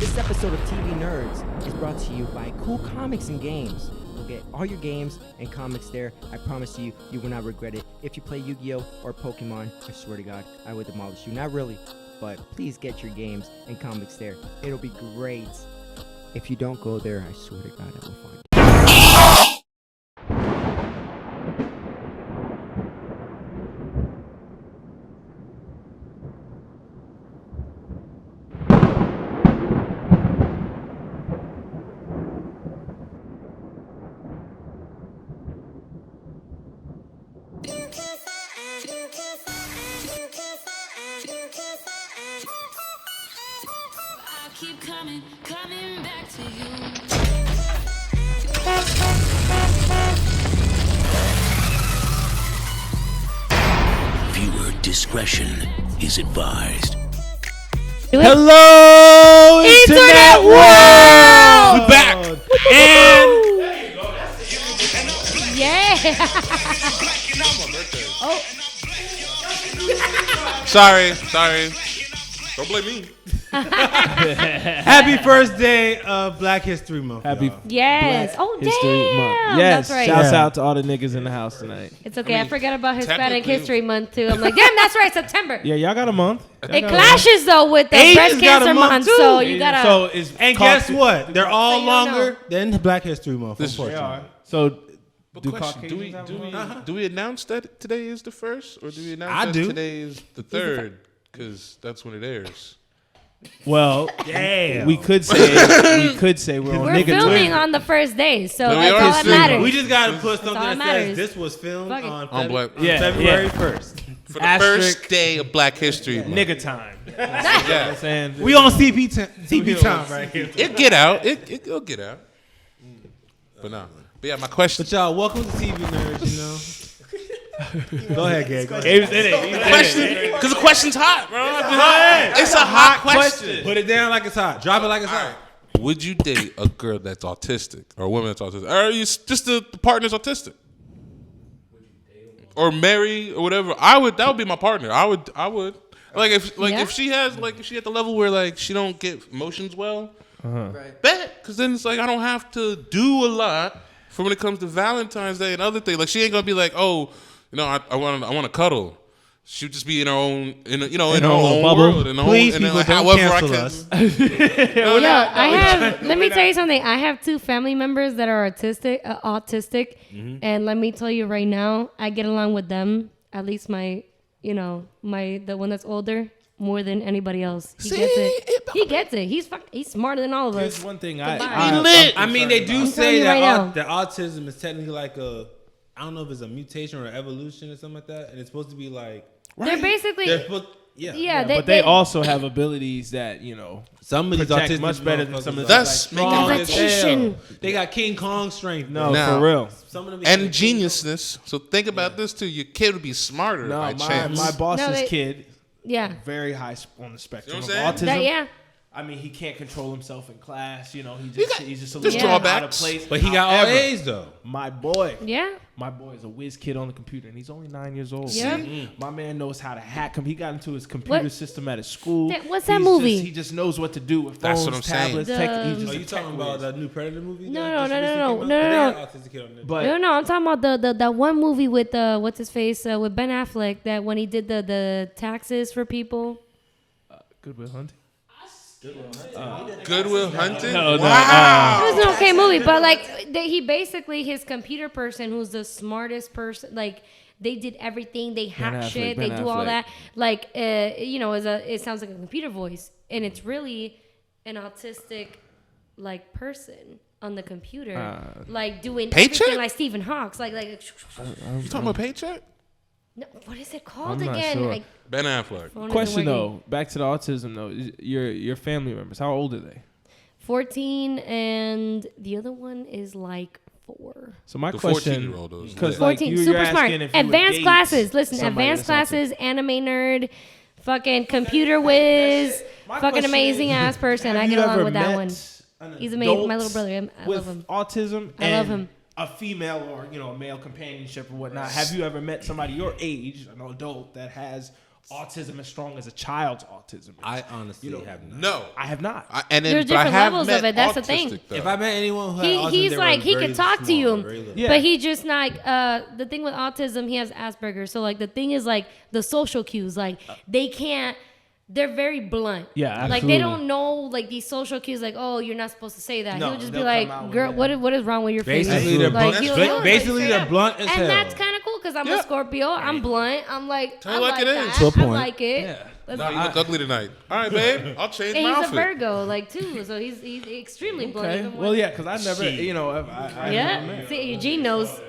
This episode of TV Nerds is brought to you by Cool Comics and Games. You'll get all your games and comics there. I promise you, you will not regret it. If you play Yu-Gi-Oh! Or Pokemon, I swear to God, I would demolish you. Not really, but please get your games and comics there. It'll be great. If you don't go there, I swear to God, I will find you. Keep coming back to you. Viewer discretion is advised. Hello, Internet World! We're back. And Yeah. Sorry. Don't blame me. happy first day of Black History Month. Happy Yes. Oh, History damn. Month. Yes. That's right. Shouts out to all the niggas in the house tonight. It's okay. I forget about Hispanic technically- History Month, too. I'm like, damn, that's right, September. Yeah, y'all got a month. It clashes, though, with the Asians breast got a cancer month, month, too. so you gotta... So it's And called- guess what? They're all So you don't longer than Black History Month. This is unfortunately. So But do question, do we Caucasians have a month? do we announce that today is the first, or do we announce I that do. today is the third? Because that's when it airs. Well, Damn. we could say we're on We're nigga filming time. on the first day, so No, we that's are all that filming. matters. We just gotta put something all that that says matters. this was filmed Fuck it. On Black- Yeah, February yeah. 1st. For the Asterisk. first day of Black History Month. Nigga time. Yeah. Saying We on CP time right here. It get out. It'll get out. But no. But yeah, my question. But y'all, welcome to TV Nerds, you know. Go ahead, Gabe. Go ahead. Gabe's in it. Question, because the question's hot, bro. It's a hot question. Put it down like it's hot. Drop it like it's hot. Would you date a girl that's autistic or a woman that's autistic? Or are you just the partner's autistic? Or marry or whatever? I would. That would be my partner. I would. Like Yeah. if she has if she at the level where like she don't get emotions well, bet. Because then it's like I don't have to do a lot for when it comes to Valentine's Day and other things. Like she ain't gonna be like, oh, I want to cuddle. She'd just be in her own, in her own bubble. world. In her Please, own, people, don't however I cancel can. us. Yo, I have. Let me tell you something. I have 2 family members that are autistic, and let me tell you right now, I get along with them. At least the one that's older, more than anybody else. He gets it. He gets it. He's smarter than all of Here's us. one thing I mean, they do say you that right now. that autism is technically like I don't know if it's a mutation or evolution or something like that, and it's supposed to be like They're basically. they're supposed, Yeah, but they also have abilities that some of these protect autistic much better than some of the That's like, making strong it- as hell. Levitation. They got King Kong strength. No, Now- for real. Some of them And geniusness. So think about this too. Your kid would be smarter No, by my chance. boss's they- kid, Yeah. very high on the spectrum You know of what I'm autism. That, yeah. I mean, he can't control himself in class. He's just a there's little out of drawbacks. place. But he got all However, A's though. My boy. Yeah. My boy is a whiz kid on the computer, and he's only 9 years old. Yeah. My man knows how to hack him. He got into his computer What? system at his school. What's that He's movie? He just knows what to do with That's phones, what I'm saying. tablets. The- he's just Are a you tech talking about whiz. the new Predator movie? No, that no, just no, recently no, came out? no, no, They no. had an autistic kid on there. But No, I'm talking about that one movie with what's his face with Ben Affleck, that when he did the taxes for people. Goodwill Hunting. Goodwill Hunting. No, Wow. It was an okay movie, but like he basically his computer person, who's the smartest person, like they did everything, they hack Affleck, shit, Ben they do all Affleck. that, like it sounds like a computer voice, and it's really an autistic like person on the computer, like doing Paycheck? everything like Stephen Hawking, like You talking about Paycheck? no, what is it called I'm not again? sure. Like, Ben Affleck. phone isn't Question working. though, back to the autism though. Your family members, how old are they? 14, and the other one is like 4. So my The question, 14-year-old is because lit. like 14, you're super asking smart. if you would Advanced date classes. Listen, somebody advanced that's autistic. classes, anime nerd, fucking computer whiz, My fucking question amazing is, ass person. have I you get along ever with that met one. an He's amazing. My adult little brother. I with love him. autism I love and him. a female or a male companionship or whatnot. Have you ever met somebody your age, an adult that has autism as strong as a child's autism. I honestly have not. No, I have not. There's different levels of it. That's the thing. Though. If I met anyone who had autism, he's they like were he very can talk to small, you, very little. Yeah. but he just like the thing with autism, he has Asperger's. So like the thing is like the social cues, like they can't. They're very blunt. Yeah, Like absolutely. they don't know like these social cues. Like, oh, you're not supposed to say that. No, He'll just be they'll come out like, with girl, that. what is wrong with your face? Basically, they're Like, blunt. he'll, Basically, like, they're straight blunt up. as And hell. that's kind of cool because I'm a Scorpio. I'm blunt. I'm like, Tell I it like like it that. is. To a I point. like it. Yeah. Let's No, you look ugly tonight. All right, babe. I'll change and my he's a outfit. Virgo, like too. So he's extremely blunt. Okay. even more Well, than- yeah, because I never, I Yeah. See, Eugene knows.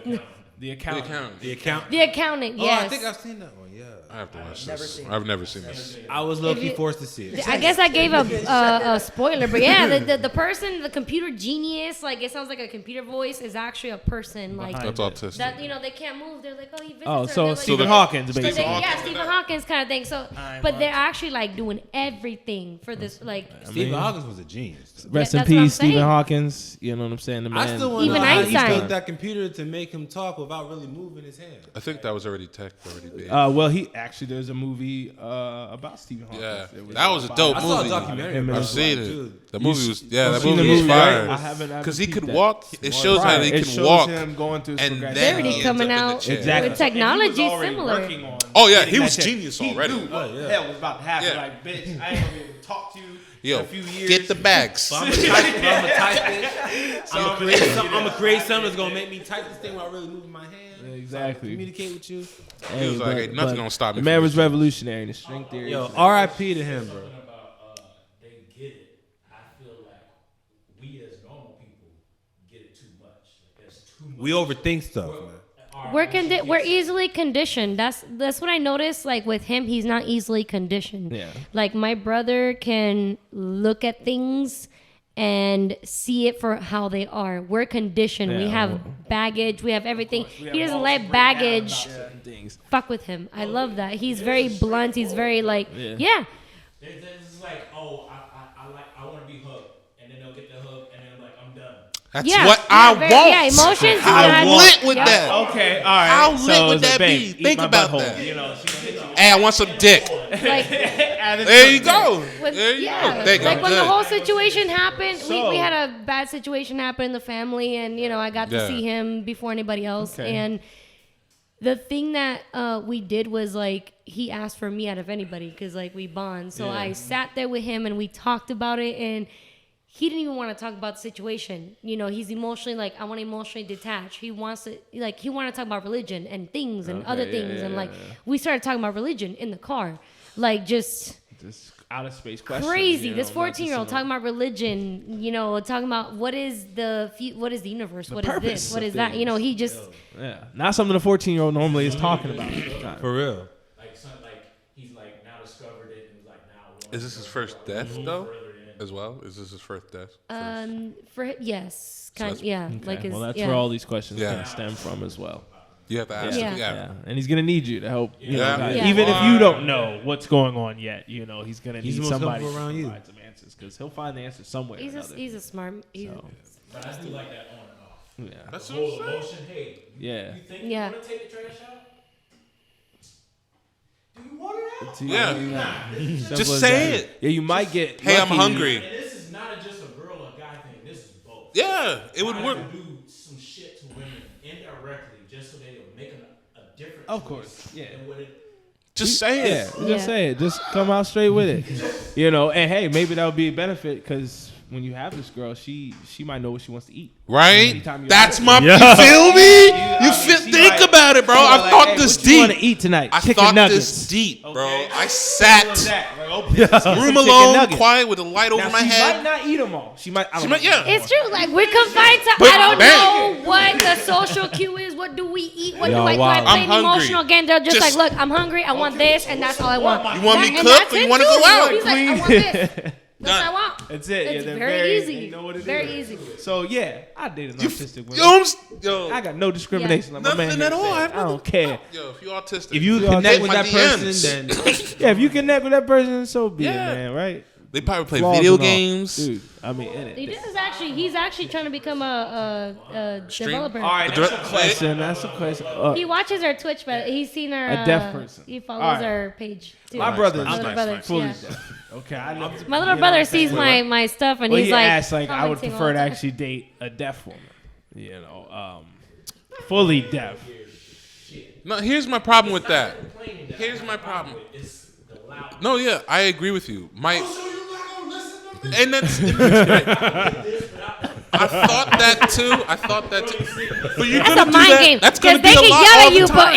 the account. The account. The accountant, yes. Oh, I think I've seen that one. Yeah. I have to watch this. I've never seen this. I was low-key forced to see it. I guess I gave a spoiler, but yeah, the person, the computer genius, like it sounds like a computer voice, is actually a person. Like That's autistic. that, they can't move. They're like, oh, he visits Oh, her. so They're like, Stephen Hawkins, so basically. yeah, Stephen Hawkins kind of thing. So, but they're actually like doing everything for this, like. Stephen Hawkings was a genius. Rest Yeah, in that's what I'm peace, Stephen saying. Hawkins. You know what I'm saying? The man. I still want to Even know how he Einstein. built that computer to make him talk without really moving his hand. I think that was already big. Well, there's a movie about Stephen Hawkins. Yeah, It that was a about- dope I saw a movie. documentary. Him about and I've it. seen it. Dude. The movie was You've that seen movie the was movie, right? fire. I haven't Because he peeped could that. walk. It shows how he It can shows walk. him going through his And progression. then They're already he ends coming up in the out chair. Exactly. with technology And he was already similar. working on Oh, yeah, getting he that was check. genius He already. knew what the hell was about to happen. Yeah. Like, bitch, I ain't gonna be able to talk to you Yo, in a few years. get the bags. I'm gonna type it. I'm gonna create something that's gonna make me type this thing while really moving my hand. Exactly. Communicate with you. He was like, ain't nothing gonna stop me The from man was this. revolutionary in the string theory. Yo, R.I.P. to him, bro. They get it. I feel like we as normal people get it too much. Like there's too much. We overthink stuff, man. We're easily conditioned. That's what I noticed. Like with him, he's not easily conditioned. Yeah. Like my brother can look at things and see it for how they are. We're conditioned. We Yeah. have baggage. We have everything. He doesn't let baggage Things. fuck with him. I love that. He's very blunt. He's very like, yeah. There's like, oh, I want to be hooked, and then they'll get the hook, and then I'm like, I'm done. That's Yeah, what yeah, I very- want. yeah, emotions do How not- lit with Yep. that? Okay, all right. How lit so would it's like, that babe, be? eat Think my about butthole. that. You know, she hit you. Hey, I want some dick. Like, There you go. There you yeah. go. Thank you. Like I'm when the good. whole situation happened, So- we had a bad situation happen in the family, and I got to Yeah. see him before anybody else. Okay. And the thing that we did was like he asked for me out of anybody because like we bond. So I sat there with him and we talked about it, and he didn't even want to talk about the situation. He's emotionally like, I want to emotionally detach. He wants to he wanted to talk about religion and things and other things, and like we started talking about religion in the car, like just out of space questions. crazy. you know, This not 14-year-old just talking about religion, talking about what is the universe, what is purpose this, what of is that. things. He just Yeah, not something a 14-year-old normally is talking about. For real. Like he's like now discovered it, and like now. Is this his first death though? As well? Is this his first death? yes, that's- yeah, Okay, like well, that's yeah. where all these questions Yeah. can stem from as well. You have to ask. Yeah. Yeah, and he's gonna need you to help. You Yeah. know, Yeah. even if you don't know what's going on yet, he's gonna He's need the most somebody helpful to around you. provide some answers because he'll find the answer somewhere. He's or a another. smart. But I do like that on and off. Yeah, That's The what I'm whole saying. emotion. Hey, yeah. you think Yeah. you want to take the trash out? Do you want it out? Yeah. Simple Just as say that. it. Yeah, you might get. Hey, I'm lucky. hungry. And this is not just a girl or guy thing. This is both. Yeah, it would I work. have to do some shit to women indirectly just so they'll make a difference. Of course, yeah. And what it, Just say Yeah, it. just Yeah. say it. Just come out straight with it. And hey, maybe that would be a benefit because when you have this girl, she might know what she wants to eat. Right? Anytime you That's have my. it. You feel me? I You mean, feel? she Think like- about it, bro. she I like, thought hey, this what you want to deep. eat tonight? I Chicken thought nuggets. this deep, bro. Okay. I sat room Chicken alone, nuggets. quiet with a light Now, over my she head. might not eat them all. She might. I don't might- know. yeah. It's true. Like we're confined to. But I don't bang. know what the social cue is. What do we eat? What do Y'all I wild. play I'm an hungry. emotional game? They're just, Just- like, look, I'm hungry. I want this, and that's all I want. You want me And cooked that's or you it wanna too. go out? He's like, I want this. That's what I want. That's it. It's yeah, they're very easy. They know what it Very is. easy. So yeah, I dated an autistic woman. Yo, I got no discrimination. Like my nothing man at here all. said. I I don't care. Yo, if you're autistic, If you Yo, connect take with my that DMs. person, then Yeah, if you connect with that person, so be it, Yeah. man. Right? They probably play flaws video and all. games. Dude, I mean, He's actually trying to become a developer. All right, that's a question. That's a question. He watches our Twitch, but he's seen our A deaf person. He follows All right. our page too. My brother, My little brother, fully yeah. deaf. Okay, I know. My little brother sees my stuff and Well, he's he like, asked, like, I would commenting prefer all to the time. actually date a deaf woman. Fully deaf. No, here's my problem with that. Here's my problem. No, yeah, I agree with you. And that's I thought that too. But you're That's gonna a do mind that. game. That's gonna be they a can lot yell all at you, the but time.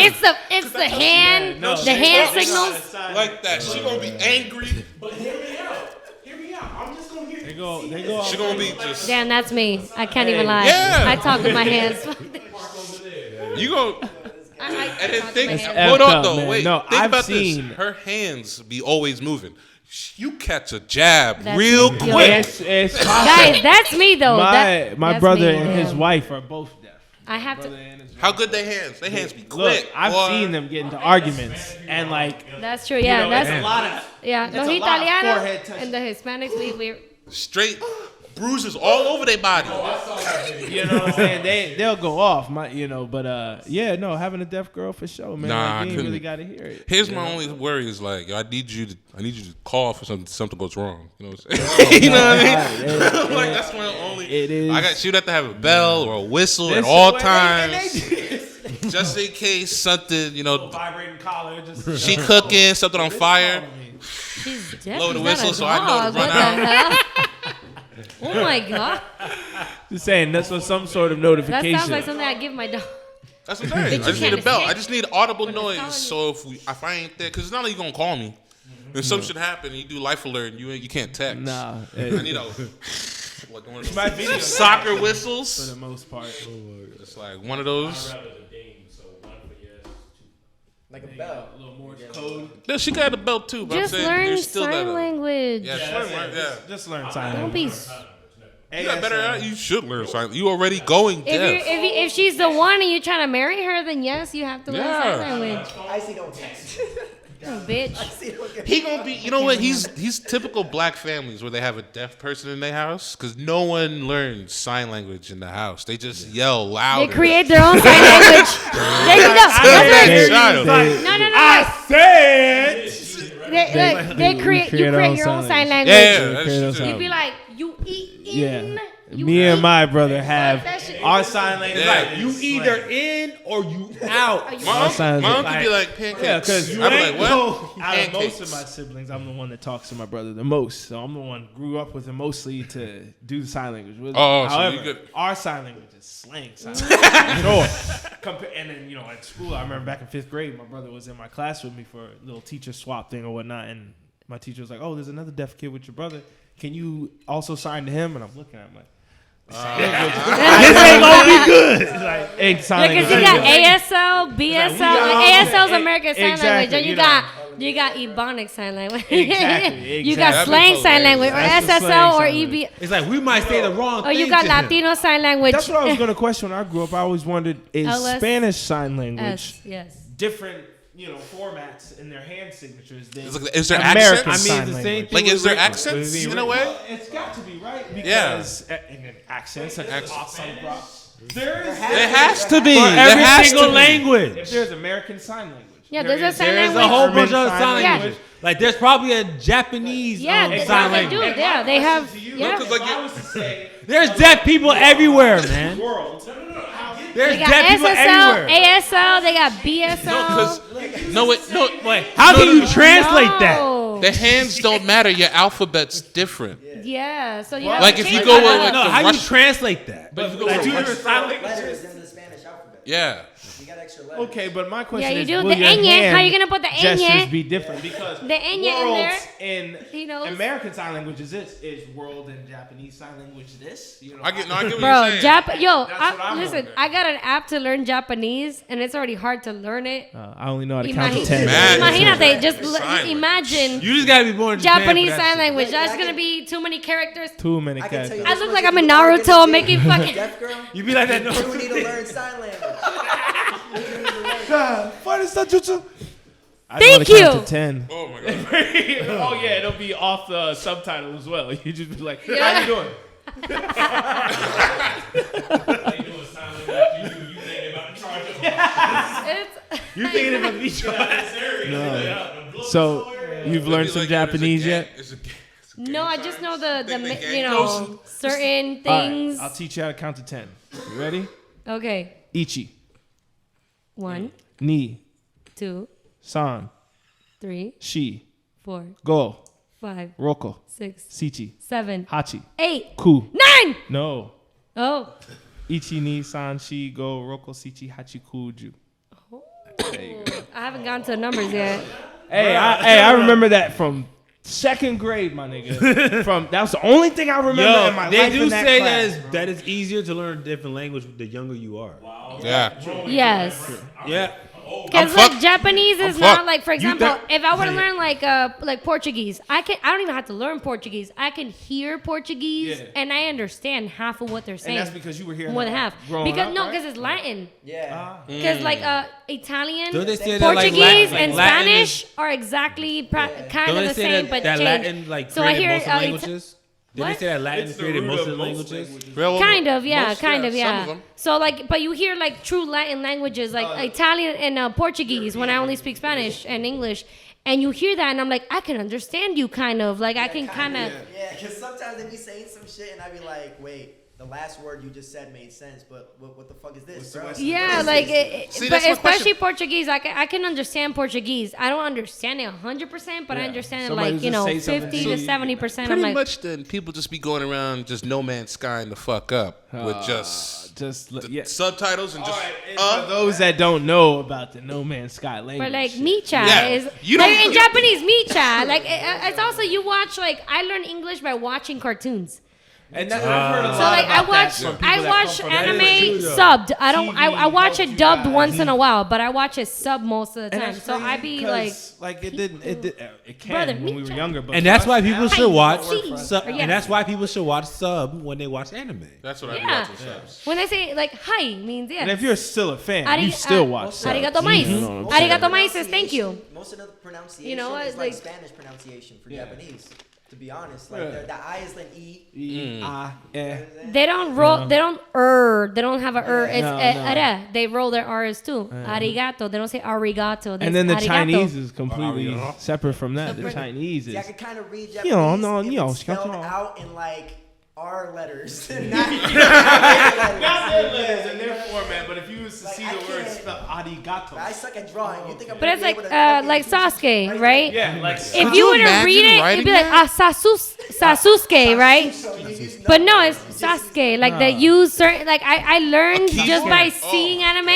it's the hand signals. Like that. She gonna be angry. But hear me out. I'm just gonna hear you. They go. She gonna be just. Damn, that's me. I can't even lie. Yeah. I talk with my hands. You go. I And then talk with my think. hands. Hold effed on up, though. man. Wait. No, think I've about seen- this. Her hands be always moving. You catch a jab That's real me. quick. It's possible. Guys, that's me though. my That's brother me, and his damn. wife are both deaf. I have to. How good they hands? They hands be Look, quick. I've boy. seen them get into arguments and like. That's true. Yeah, know, that's it's a lot of. yeah. it's Los a lot of Italianos forehead touching. and the Hispanics, we Straight bruises all over their body. You know what I'm saying? They'll go off, but yeah, no, having a deaf girl for sure, man. Nah, I like, you ain't couldn't. really gotta hear it. Here's my only worry is like, yo, I need you to call for something goes wrong. You know what I'm saying? You know what I mean? Like that's my only. It is. She'd have to have a bell or a whistle at This all is times, just in case something, Vibrating collar, just she cooking something on fire. she's deaf. Blow the She's whistle not a so I know to dog. run What the hell? Oh my god, just saying that's for some sort of that notification. sounds like something I give my dog. That's what I'm saying. Bitch, I just you need a can't bell. escape. I just need audible I'm just noise. telling So if I ain't there, because it's not like you gonna call me. If some shit happen, and you do life alert, and you can't text. Nah, I need like one of My those video soccer for whistles. the most part. It's like one of those. Rather the dame, so one for yes, two. Like a bell. A little more code. Yeah, she got a belt too, but Just I'm saying learn there's still sign that. language. Yeah, just learn. Yeah. Just learn sign Don't language. be. You got better. You should learn sign. You already going deaf. If she's the one and you're trying to marry her, then yes, you have to learn Yeah. sign language. I see don't text. Oh, bitch. See don't get. He gonna be. You know what? He's typical black families where they have a deaf person in their house because no one learns sign language in the house. They just yell They louder. create their own sign language. No. They create. You create your own sign language. Yeah, that's You'd be like, you eat in. Yeah. You Me and eat. my brother have That shit- our sign language. Yeah. Like, You either in or you out. My sign uncle language. be like pancakes. Yeah, because I be like, what? out of most Pancakes. of my siblings, I'm the one that talks to my brother the most. So I'm the one grew up with him mostly to do the sign language with. Oh, so however, you good. our sign language is slang sign language. Sure. And then at school, I remember back in 5th grade, my brother was in my class with me for a little teacher swap thing or whatnot, and my teacher was like, "Oh, there's another deaf kid with your brother. Can you also sign to him?" And I'm looking at him like. This ain't gonna be good. Like, ain't sign Because language. you got ASL, BSL. got- ASL's American Sign Exactly, Language, and you you got Ebonic Sign Language. Exactly, You got exactly. slang That's sign language, or That's the SSL, slang or sign EB, It's like we might say the wrong or thing. you got to him. Latino Sign Language. That's what I was going to question when I grew up. I always wondered, is LS? Spanish sign language Yes. different, formats in their hand signatures than Is there American accents? sign I mean, it's the same language? thing. Like, is there with- accents with- in a way? It's got to be, right? Yeah. Because and then accents, like Accents. There is It has to be. For There every has single to be. language. if there's American sign language. Yeah, there's a sign There's language. a whole bunch of Sign sign language. language. Like there's probably a Japanese Yeah, sign they language. do. Yeah, they have. To you, Yeah. because, like, if I was to say There's deaf people everywhere, man. world, There's They got deaf people SSL, everywhere. ASL, they got BSL. Wait, how can you translate that? No. The hands don't matter. Your alphabet's different. Yeah, so you have Like, to if you change go it with, up. like, No, the how you Russian- translate that? But if you go like with two Russian- different sign languages. Letters in the Spanish alphabet. Yeah. You got extra letters. Okay, but my question Yeah, you is, do will the your ñ. hand How you gonna put the gestures ñ? be different? Because The ñ in there, worlds in he knows. American sign language is this. Is world and Japanese sign language this? I get what Bro, you're saying. That's what I'm listen, wondering. I got an app to learn Japanese, and it's already hard to learn it. I only know how to count to Imagine, 10. Man. imagínate, just Sign language. imagine You just gotta be born in Japan for Japanese that sign shit. language. That's I gonna can- be too many characters. Too many I can tell characters. you I this look much, like if I'm in you are Naruto gonna making date fucking- a deaf girl, You be like that. No. you need to learn sign language. Fight is jutsu. Thank I know you. to count to 10. Oh my god. Oh yeah, it'll be off the subtitle as well. You just be like, how you doing? How you doing, Simon? You thinking about the charge of You're thinking about the charge. No. So you've learned some Japanese yet? No, I just know the they you know certain All right, things. I'll teach you how to count to 10. You ready? Okay. Ichi, 1, ni, 2, san, 3, shi, 4, go, 5, roko, 6, sichi, 7, hachi, 8, ku. 9. No. Oh. Ichi, ni, san, shi, go, roko, sichi, hachi, ku, ju. I haven't gotten to the numbers yet. Hey, I remember that from 2nd grade, my nigga. That was the only thing I remember in my life. They do in that say class, that it's easier to learn a different language the younger you are. Yeah. Yes. Yeah. Because fucked. like Japanese is I'm not fucked. like, for example, if I were to learn like Portuguese, I don't even have to learn Portuguese. I can hear Portuguese and I understand half of what they're saying. and that's because you were here More than half. Because it's Latin. Yeah. Because like Italian, Don't they say that, like, Portuguese, Latin- and Latin Spanish is- are exactly kind Don't of they the say same, that, but that change. Latin like So I created hear most of the languages? Did they what? say that Latin It's the created root most of of the most languages? Kind of, yeah, Most, kind of, some yeah. of them. So like, but you hear like true Latin languages, like Italian and Portuguese when I only speak Spanish and English, and you hear that, and I'm like, I can understand you, kind of, like I can kind of. Yeah, because sometimes they be saying some shit and I be like, wait, the last word you just said made sense, but what the fuck is this, bro? Yeah, like, See, but that's my especially question. Portuguese, I can understand Portuguese. I don't understand it 100%, but I understand it Somebody like, you just know, say something 50 to to you. 70%. I'm Pretty like, much then people just be going around just no man's skying the fuck up with just yeah. subtitles and just For those that don't know about the No Man's Sky language, but like shit. micha Yeah. is You like don't- in Japanese micha. Like it's also you watch like I learn English by watching cartoons. and that, I've heard a lot So like about that from people that watch come from anime that is true, though. subbed. I don't I TV watch helps it you dubbed guys. once in a while, but I watch it sub most of the And time. that's So I crazy be like, because, it can Brother, when we were Micha. younger, but And for that's us why now- people should watch Yes. and that's why people should watch sub when they watch anime. that's what I be yeah. watching subs. When I say like hi means yes. And if you're still a fan, Ari- you still watch. subs. Arigato mais. Most Arigato of the mais says thank you. Most of the pronunciation You know what, is like like- Spanish pronunciation for Japanese. To be honest, like the I is an E. They don't roll. They don't They don't have a It's No, ara. They roll their R's too. Arigato. They don't say arigato. They And then the say arigato. Chinese is completely separate from that. The Chinese See, I is. can kind of read Yo, Japanese no, if yo, it's spelled no. out in like R letters, not Not letters in their format, but if you was to Like, see I the word can't- spelled arigato. I suck at drawing. You think I'm But gonna it's be able like to fucking like Sasuke, right? Yeah, like If you were to imagine read it, you'd writing be like that? Sasuke, right? So you use But no, it's Sasuke. Like they use certain. Like I learned keyboard? just by Oh. seeing anime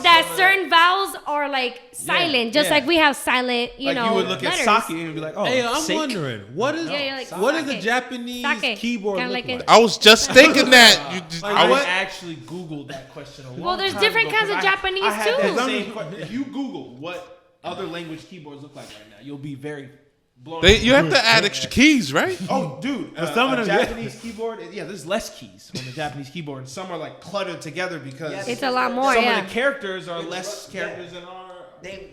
that certain vowels are like silent, just yeah. like we have silent. You like know, you would look letters. at sake and be like, oh, Hey, I'm sake? wondering what is Yeah, you're like, what does the sake. Japanese Sake. keyboard Kinda look like like? it- I was just thinking that. I would actually Googled that question a long Well, there's time different ago, kinds of 'cause I Japanese, had too. that same if you Google what other language keyboards look like right now, you'll be very blown. You have to add extra keys, right? Oh, dude, some of a them, yeah. Japanese keyboard, there's less keys on the Japanese keyboard, and some are like cluttered together because Yes. It's a lot more. some Yeah. of the characters are less characters than our. they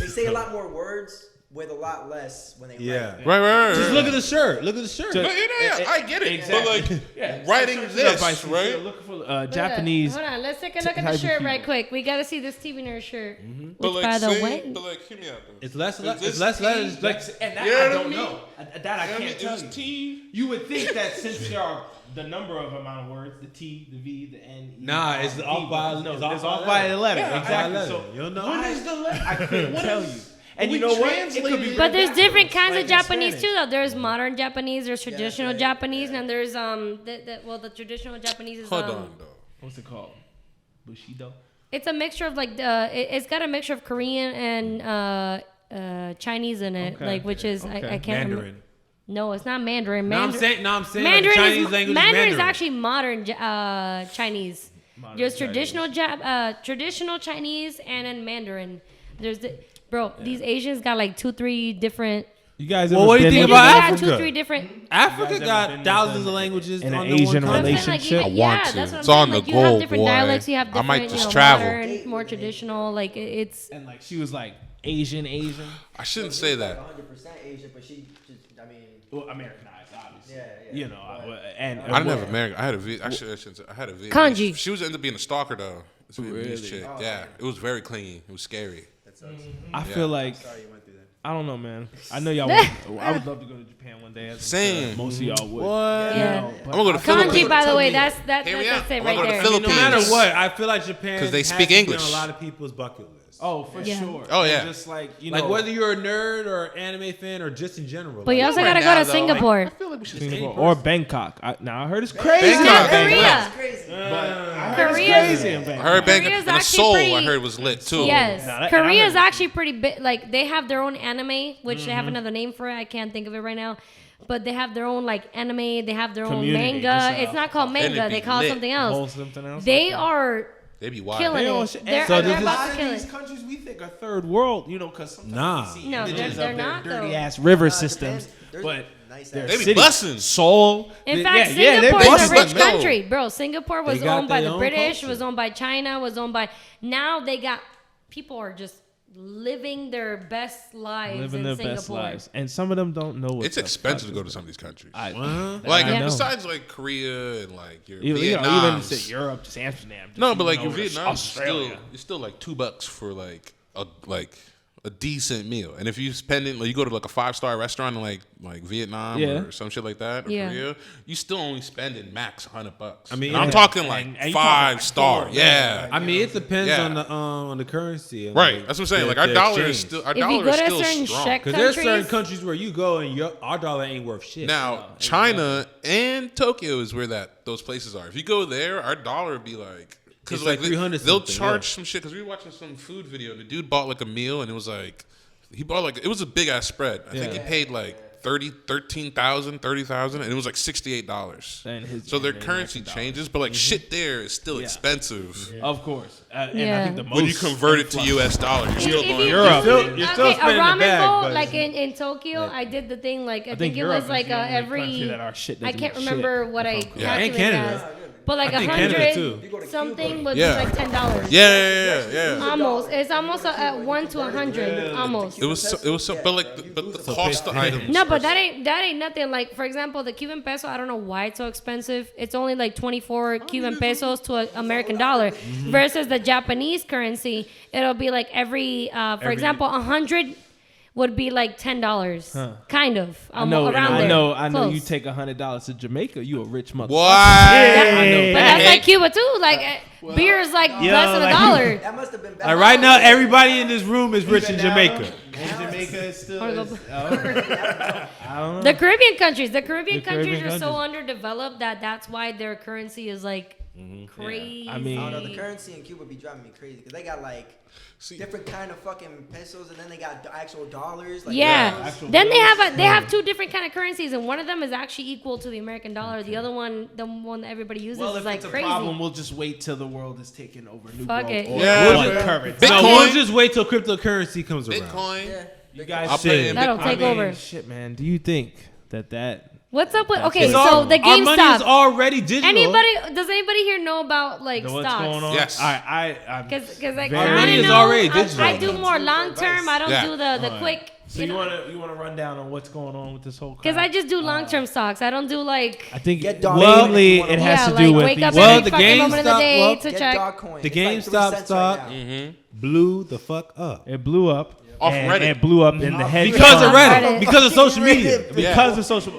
say a lot more words with a lot less when they Yeah. write. Right. Just look at the shirt. Look at the shirt. No, yeah, I get it. Exactly. But like Yeah, writing search it up, this, Vice. right? Look for Japanese. Hold on, let's take a look at type the of shirt right keyboard. quick. We gotta see this TV nerd shirt. But Which, like, by the say, way, but like, hear me out. Though. It's less. Is It's this less T? letters. Like, and that You know I what I don't mean? know. That I can't tell Is you. T? You would think that since there are the number of amount of words, the T, the V, the N. E, Nah, it's the off by- no, it's it's off off by by a letter. Yeah, Exactly. by a So letter. You don't know? what is the letter? I couldn't tell you. And we you know what? It translated could be. it. but there's different kinds Like of in Japanese Spanish. too, though. There's modern Japanese, there's traditional right. Japanese, and there's the traditional Japanese is Hold on, though. What's it called? Bushido. it's a mixture of like it's got a mixture of Korean and Chinese in it, Okay. like which is I can't remember. Mandarin. No, it's not Mandarin. No, I'm saying. Like the Mandarin Chinese is language. Mandarin is is actually modern Chinese. There's traditional Chinese. traditional Chinese and then Mandarin. There's these Asians got like 2-3 different. You guys Well, ever what do you been think in about They a- got Africa? 2-3 different. Africa You guys ever got been thousands in of languages in an under Asian one country. relationship? Like, I want yeah, to. that's what It's I'm on saying. the Like, you have goal, different boy. dialects. You have I different, might just you know, travel. modern, more traditional. Like it's And like she was like, Asian. I shouldn't She say was that. like 100% Asian, but she just, I mean, Well, Americanized, obviously. Yeah. You know, and I didn't have American. I had a actually I shouldn't say, I had a Vietnamese. Kanji. She was ended up being a stalker though. It's a Vietnamese Really? chick. Oh, Yeah, man. it was very clingy. It was scary. that sucks. I feel like Sorry you went through that. I don't know, man. I know y'all. I would love to go to Japan one day. As I'm Same. sure most of y'all would. What? Yeah. You know, I'm gonna go to Kanji, Philippines. by the way, that's Hear me out. it I'm right gonna go to there. Philippines. No matter what, I feel like Japan 'Cause they has speak to be English. on a lot of people's bucket list. Oh, for Yeah. sure. Oh, And yeah. just like Like whether you're a nerd or anime fan or just in general. But you like, also Right gotta now, go to though, Singapore. I feel like we should Singapore or Bangkok. Now I heard it's crazy. Bangkok. Korea. That's crazy. But I heard it's Korea's- crazy in I Bangkok. heard Bangkok Korea's and actually Seoul. pretty- I heard was lit too. Yes, Nah, that- Korea and is I actually pretty big. Like they have their own anime, which they have another name for it. I can't think of it right now. But they have their own like anime. They have their own Community, manga. just, It's not called and manga. it They be call it lit. something Whole else. something else. They are They be wild. killing They all it. shit. They're, So they're this about A to kill lot of these it. countries we think are third world, you know, because sometimes Nah. we see No, images they're of their not, though. dirty ass river Japan, systems, there's but nice their ass- They be city, bussin'. Seoul. In they- fact, yeah, Singapore they is a bustin'. rich No. country, bro. Singapore was They got owned by their the own British, culture. was owned by China, was owned by. Now they got people are just living their best lives living in their Singapore. best lives, and some of them don't know what It's expensive to go to some of these countries. Like I know. besides like Korea and like your even Vietnam. say Europe, just Amsterdam. Just, No, but like you your know, Vietnam, Australia. it's still like $2 for like a decent meal. And if you spend it, like you go to like a 5-star restaurant in like Vietnam Yeah. or some shit like that, or Yeah. Korea, you still only spending max $100. I mean, and I'm yeah. talking like And you talking 5-star. like Yeah. I mean, it depends Yeah. on the currency. And Right. like, That's what I'm saying. the- Like our the dollar is exchange. still our If you dollar go is to still certain strong. Czech Because there's certain countries, countries where you go and our dollar ain't worth shit. Now, China and Tokyo is where those places are. If you go there, our dollar would be like, because It's like 300 they'll something, charge yeah. some shit. Because we were watching some food video, and the dude bought like a meal, and it was like he bought like it was a big ass spread. I think he paid like 13,000, and it was like $68. So their currency changes, but like shit there is still expensive. Of course. And I Yeah. think the most When you convert it to US dollar, you're still going. Europe. You're still okay, a spending the ramen bag, bowl, but like in Tokyo, I did the thing like I think it Europe was is like the only country every. that our shit I doesn't can't eat remember shit. what I Yeah, and calculated Canada. as, but like I think Canada, too. something was Yeah. like $10. Yeah. Almost, it's almost at 1 to 100, almost. It was so, but the cost of items. No, but that ain't nothing. Like for example, the Cuban peso. I don't know why it's so expensive. It's only like 24 Cuban pesos to an American dollar, versus the Japanese currency. It'll be like for example, 100 would be like $10, kind of. I know. around I there. know. Close. You take $100 to Jamaica, you a rich motherfucker. What? I know. But that's like Cuba too. Like beer is like less than like- $1. That must have been bad. Like right now, everybody in this room is rich in Jamaica. Jamaica is still. Or Is, go- I don't know. The Caribbean countries countries Caribbean are so countries. underdeveloped that's why their currency is like crazy. I mean- I don't know. The currency in Cuba be driving me crazy because they got like different kind of fucking pesos, and then they got actual dollars. Like, Yeah. Actual Then they bills. have two different kind of currencies, and one of them is actually equal to the American dollar. The other one, the one that everybody uses, Well, is if like it's a crazy. problem, we'll just wait till the world is taken over. New Fuck world it. order. Yeah. One We'll just- currency. No, Bitcoin. we'll just wait till cryptocurrency comes around. Bitcoin. Yeah. You guys I'll put it in That'll Bitcoin. take over. Shit, man. Do you think that What's up with okay? It's So all- the our money is GameStop. already digital. Does anybody here know about like what's stocks? going on? Yes. I'm Because like Very- I Our money is know, already I digital. do more long term. I don't Yeah. do the quick. So you wanna run down on what's going on with this whole? Because crap? I just do long term stocks. I don't do like. I think Get dog mainly coin. it has Yeah, to do like with wake up these- Well, every the fucking moment of the GameStop- day well, to Get check. Dogecoin. The It's like 3 GameStop cents stock right now. blew the fuck up. It blew up Off and Reddit. it blew up in the head Because of Reddit. Reddit. Because of social media.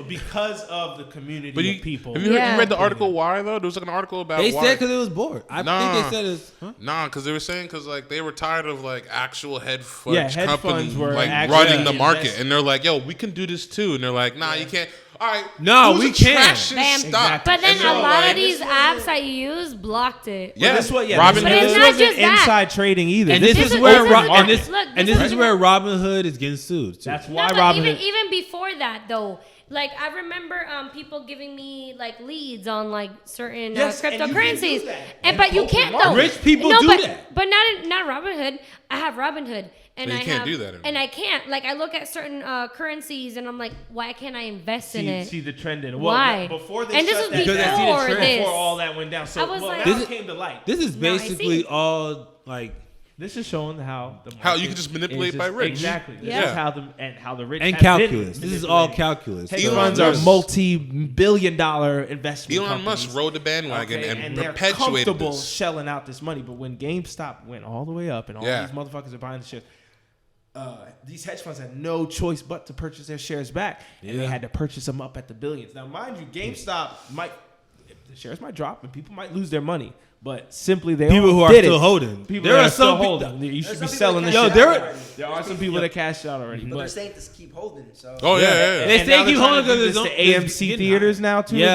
because of the community But of people. have you Yeah. read the article why though? There was like an article about They why. said because it was bored. I Nah. think they said it's. Huh? Nah, because they were saying because like they were tired of like actual hedge Yeah, funds hedge company funds were like actually running the investing. market, and they're like, "Yo, we can do this too," and they're like, "Nah, you can't." All right, No, who's we a can. trashing Bam. stock? But then And a they're lot like, of these apps I use blocked it. Yeah, This what? Yeah, Robin this, But Hood. it's this not wasn't just that. inside trading either. And this This is is- where this is Ro- the- and this look, and this this is- is where Robinhood is getting sued. Too. That's No, why but Robin. even before that though, like I remember people giving me like leads on like certain Yes, and you can cryptocurrencies, do that. and but you can't though. Rich people no, do but, that. But not Robinhood. I have Robinhood, and But you I can't have, do that anymore. and I can't. Like I look at certain currencies, and I'm like, why can't I invest in it? See the trend in it. Why? Before they And this shut was that Because I see the before trend. this. before all that went down. So I was well, like- now This it is- came to light. This is No, I basically see. all like This is showing how the How you market can just manipulate is by rich. Exactly. This Yeah. is how the rich And have calculus. been This is all manipulating. calculus. Hedge Elon funds are Musk- multi-billion-dollar investment Elon companies. Musk rode the bandwagon Okay, and they're perpetuated comfortable this. shelling out this money. But when GameStop went all the way up and all Yeah. these motherfuckers are buying the shares, these hedge funds had no choice but to purchase their shares back, and they had to purchase them up at the billions. Now, mind you, GameStop the shares might drop and people might lose their money, but simply People who are still holding. People There that are are still some people- holding. You should There's be some people selling that this. cash Yo, out already. there are some people that cashed out already, But they're but. saying to keep holding. So Oh yeah. They And say now keep they're trying holding to do because this to it's AMC getting theaters high. now too. Yeah.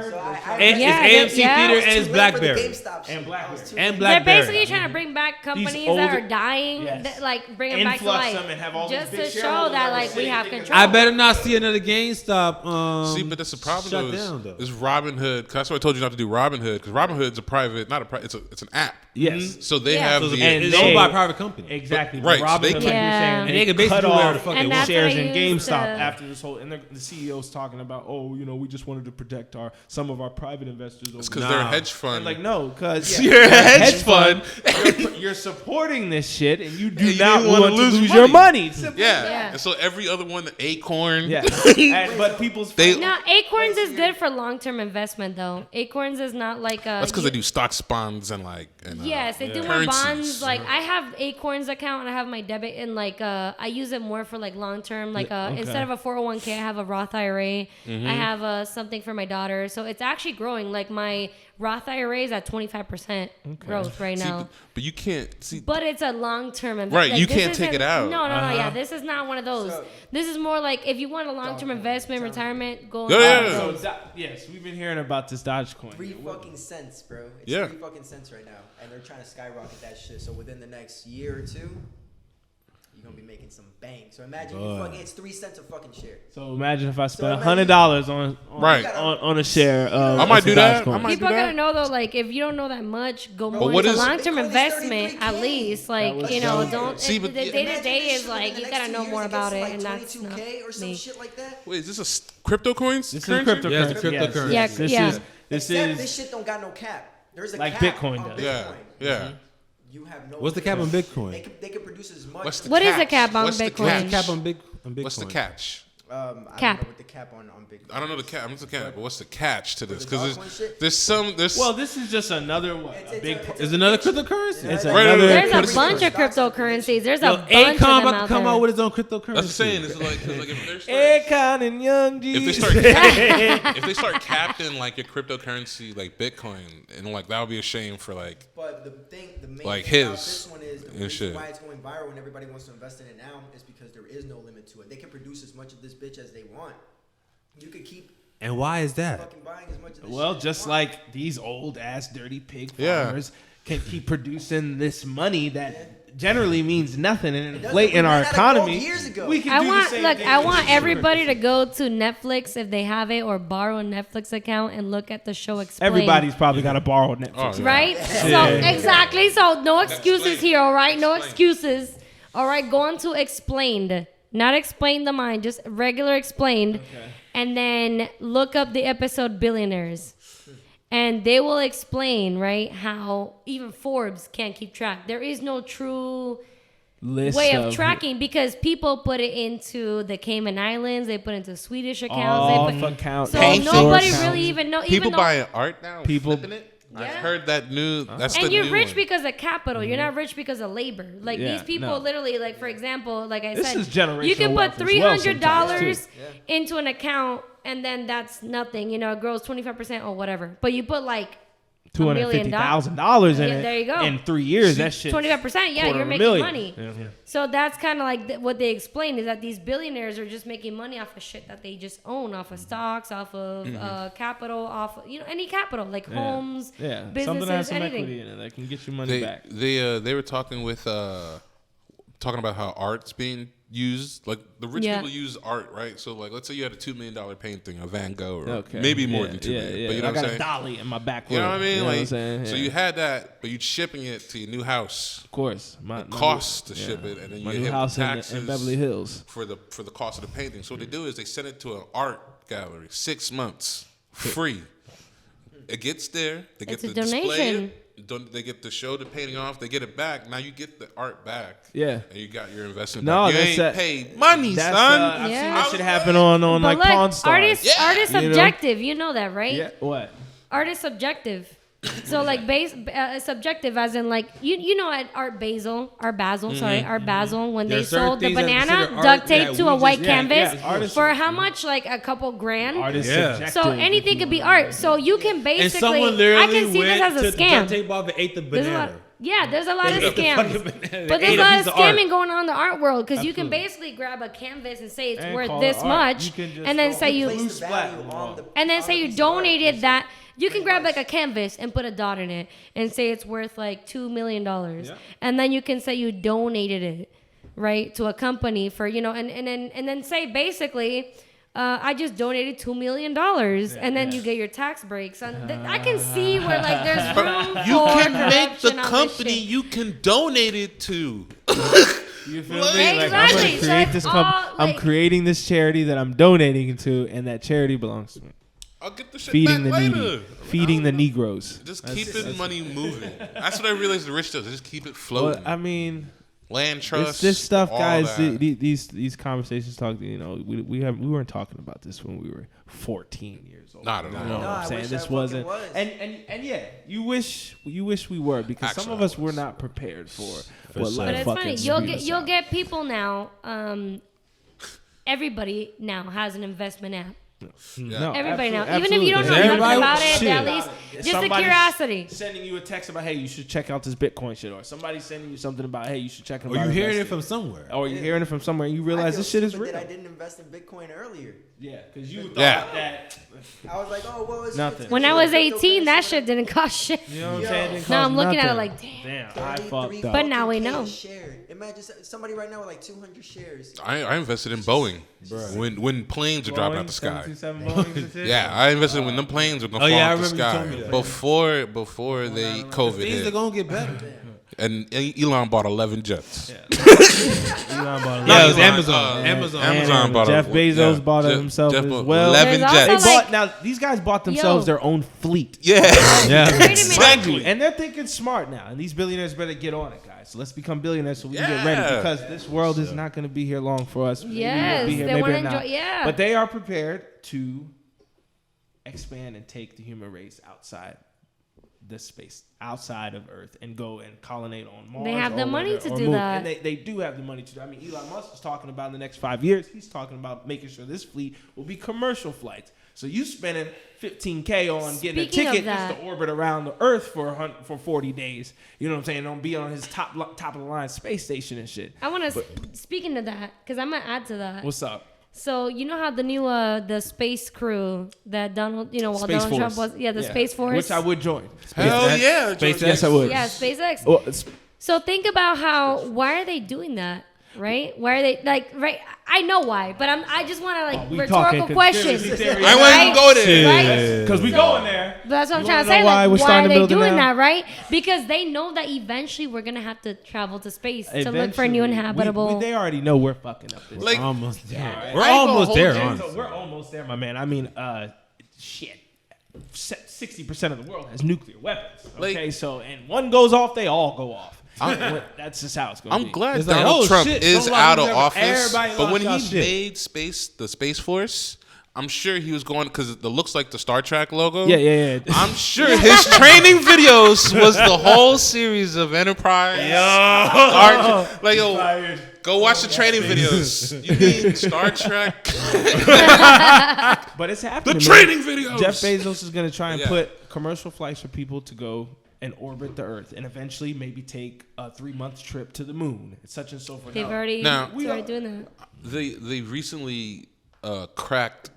as well, I heard. So And Yeah, it's AMC yeah. Theater It's and too it's late for the Blackberry. GameStop shit. And Blackberry. It's too And late. Blackberry. They're basically trying to bring back companies that older- are dying, Yes. that, like bring them back to Influx life, them and have all these just big to show shareholders that that like were we sitting have thinking, control. I better not see another GameStop. See, but that's the problem shut though. down, though. Is Robinhood? Cause that's why I told you not to do Robinhood, because Robinhood's a private, not a private. It's an app. Yes. So they Yeah. have So the it's they- owned by a private company. Exactly. Right, so Robinhood, they like can- you're Yeah. saying, And they they can basically cut do whatever the off fuck And they that's want. shares what I in use GameStop to- after this whole, and the CEO's talking about, oh, we just wanted to protect some of our private investors. It's because they're a hedge fund. And like, no, because You're a hedge fund. you're supporting this shit, and you do And you not didn't wanna want to lose lose money. your money. Simple as Yeah. Yeah. And so every other one, the Acorn. Yeah. But people's They- No, Acorns is good for long-term investment though. Acorns is not like a. That's because they do stocks, bonds, and Yes, they do more currencies. bonds. Like I have Acorns account and I have my debit, and like I use it more for like long term. Like instead of a 401k, I have a Roth IRA. Mm-hmm. I have something for my daughter, so it's actually growing. Like my Roth IRA is at 25% growth right See, now. but you can't see. But it's a long-term investment. Right, you this can't take isn't- it out. No, yeah, this is not one of those. So- This is more like if you want a long-term investment, retirement, go. Yeah, into yeah. those. yes, we've been hearing about this Dogecoin. 3 fucking cents, bro. It's Yeah. 3 fucking cents right now, and they're trying to skyrocket that shit. So within the next year or two, you're gonna be making some bang. So imagine you fucking it's 3 cents a fucking share. So imagine if I spent imagine- $100 on Right. on a share of I might do that. Dogecoin. I might People do are that. gonna know though, like if you don't know that much, go Bro, more what into is- long-term Bitcoin is investment 33K. at least. That Like was you know, dope. don't. See, the but- day to Imagine day this is shit like within you the gotta next know 2 more years, about it it, gets and to, like, that's 22K not or some me. shit like that. Wait, is this a crypto coins? This is currency? cryptocurrency. Yeah, it's a cryptocurrency. Yeah, This yeah. is this Except is this shit don't got no cap. There's a Like cap Bitcoin on does. Bitcoin. Yeah, yeah. You have no. What's the cap on They Bitcoin? can produce as much. What's the What is catch? the cap on What's the Bitcoin? catch? What's the cap on Bitcoin? What's the catch? I Cap. don't know what the cap on Bitcoin. I don't know the catch. I'm just looking at it, but what's the catch to this? the Because Dogecoin shit? there's well, this is just another what It's- a it's big. a- it's Is a- another cryptocurrency? It's Right, another. There's But a it's- bunch of cryptocurrencies. There's a Yo, bunch of them Akon about out to come there. out with his own cryptocurrency. that's what I'm saying. It's like, 'cause like if they start, Akon and Young G. if they start if they start capping like your cryptocurrency like Bitcoin, and like that would be a shame for like But the main Like thing about his this one is the and reason shit. why it's going viral and everybody wants to invest in it now is because there is no limit to it. They can produce as much of this bitch as they want. You could keep And why is that? fucking buying as much of this Well, shit just as you want. like these old ass dirty pig Yeah. farmers can keep producing this money that generally means nothing and doesn't. inflate We in our ran out of gold economy. years ago. We can I do the want same look. thing I with want this everybody to cryptocurrency. go to Netflix if they have it, or borrow a Netflix account and look at the show Explained. Everybody's probably got to borrow Netflix. Oh, yeah. right. So exactly. So no excuses here. All right, no excuses. All right, go on to Explained, not Explain the Mind, just regular Explained, and then look up the episode Billionaires. And they will explain, right, how even Forbes can't keep track. There is no true List way of tracking because people put it into the Cayman Islands, they put it into Swedish accounts. Off They put, account. so Paint nobody stores. really even know. people even though, buying art now, People- flipping it. Yeah. I've heard that new. That's and the you're new rich one. because of capital. You're not rich because of labor. Like Yeah, these people, no. literally, like for example, like I This said, is generational you can wealth put as well $300 sometimes, into an account, and then that's nothing. You know, it grows 25% or whatever. But you put like $250,000 in Yeah, it. there you go. In 3 years, that shit. 25%. Yeah, quarter you're of a making million. money. Yeah. So that's kind of like what they explain is that these billionaires are just making money off of shit that they just own, off of stocks, off of capital, off of, any capital like homes, Yeah, something businesses, that has some anything. equity in it that can get you money back. They were talking with talking about how art's being used. Like the rich Yeah. people use art, right? So like, let's say you had a $2 million painting of Van Gogh, or Okay. maybe more Yeah, than $2 million. yeah. But you know I what I'm got saying? a dolly in my back. You know what I mean? You know what I'm Like, saying? so Yeah. you had that, but you're shipping it to your new house. Of course, my Cost to new- ship it, and then my you new hit house in taxes Beverly Hills. for the cost of the painting. So what they do is they send it to an art gallery, 6 months free. It gets there. They get It's a to display donation. it. they get to show the painting off. They get it back. Now you get the art back. Yeah. And you got your investment No, back. You that's ain't paid money, son. I've seen Yeah. that shit happen on But like look, Pawn Stars. artist You know? subjective. You know that, right? Yeah. What? Art is subjective. So like subjective as in like you know at Art Basel when they There's certain sold the things that banana consider art duct taped that to we a just- white yeah, canvas yeah, artists- for how much, like a couple grand. Art is Yeah. subjective. So anything could be art. So you can And basically someone I literally can see this went as to a the duct scam. tape off and ate the There's a lot, banana. yeah, there's a lot of Ate the scams. fucking banana. But Ate there's a a lot piece of of art. scamming going on in the art world because you can Absolutely. basically grab a canvas and say it's And worth call this it art. much, You can just and then go say you Place the value on the and then on say the you piece of art. donated that. You can grab like a canvas and put a dot in it and say it's worth like $2 million, and then you can say you donated it, right, to a company for and then say basically. I just donated $2 million, and then you get your tax breaks. And I can see where like there's room You for can make the corruption on this company shit. you can donate it to. You feel me? Like, I'm Exactly. gonna So create it's this all, I'm like- creating this charity that I'm donating to, and that charity belongs to me. I'll get the shit Feeding the back needy, later. feeding the Negroes. Just keeping money moving. That's what I realized the rich does. They just keep it floating. Well, I mean, Land trust. this stuff, all guys. that. These conversations talk. We weren't talking about this when we were 14 years old. Not at all. You know what No, I'm I saying? wish This I fucking wasn't. was. And yeah, you wish we were, because some Actually, of I us were was. not prepared for For what sure. life But it's fucking funny. spewed us You'll out. get people now. Everybody now has an investment app. No, Everybody now, absolutely, even if you don't know absolutely. nothing about it, Shit. at least just the Somebody's curiosity. Sending you a text about, hey, you should check out this Bitcoin shit, or somebody's sending you something about, hey, you should check out. Or you hearing it from somewhere. or you're hearing it from somewhere, and you realize this shit is real. I didn't invest in Bitcoin earlier. Yeah, because you thought Yeah. that. I was like, oh, well, it's Nothing. it's When I was cryptocurrency. 18, that shit didn't cost shit. You know what I'm saying? It didn't Now cost I'm looking at it nothing. like, damn. I fucked up. But now we 33 know. Share. Imagine somebody right now with like 200 shares. I invested in Boeing when planes were dropping out the sky. 727 Boeings and shit? Yeah, I invested when them planes were gonna Oh, fall yeah, I out the remember you sky told me that. before they COVID Things are hit, gonna get better. and Elon bought 11 jets. Elon bought Yeah, it was Elon, Amazon. And Amazon bought Jeff a- Bezos yeah, bought it Jeff- himself Jeff as bought well. 11 There's jets. also, They like- bought, now these guys bought themselves Yo. their own fleet. Yeah, Yeah. Wait a minute. exactly. And they're thinking smart now. And these billionaires better get on it, guys. So let's become billionaires so we can get Yeah. ready, because this world is not going to be here long for us. Maybe Yes, we'll be here, they maybe wanna not. enjoy- yeah. But they are prepared to expand and take the human race outside this space, outside of Earth, and go and colonate on Mars. They have or the money whatever, to or do moon. that. And they do have the money to do. I mean, Elon Musk is talking about in the next 5 years, he's talking about making sure this fleet will be commercial flights. So you spending $15K on getting a Speaking of ticket just that- to orbit around the Earth for 40 days. You know what I'm saying? Don't be on his top of the line space station and shit. I want to, speaking of that, because I'm going to add to that. What's up? So you know how the new the space crew that Donald, while Space Donald Trump Force. was, the Space Force. Which I would join. Hell yeah, SpaceX. Yes, I would. Yeah, SpaceX. Well, So think about why are they doing that, right? Why are they right? I know why, but I just want to we rhetorical talking questions. conspiracy theory. I wouldn't even go there. Right? Because we So- going there. But that's what I'm You trying to wanna say. know why Like, we're why starting are to they build it doing now? that, right? Because they know that eventually we're gonna have to travel to space to look for a new Eventually, inhabitable. they already know we're fucking up this. Like, Almost there. Alright. We're I ain't gonna almost hold there, you. honestly. So we're almost there, my man. I mean, shit. 60% of the world has nuclear weapons. Like- Okay, so and one goes off, they all go off. That's just how it's going to be. I'm glad It's like, Donald oh, Trump shit, is don't lock out me of down. office. Everybody But when lost he y'all shit. made the Space Force, I'm sure he was going because it looks like the Star Trek logo. Yeah. I'm sure his training videos was the whole series of Enterprise. Go watch the training videos. You mean Star Trek? But it's happening. The man. training videos. Jeff Bezos is going to try and Yeah. put commercial flights for people to go and orbit the Earth, and eventually maybe take a 3-month trip to the moon. It's such and so forth. They've Now, already Now- started doing that. They recently cracked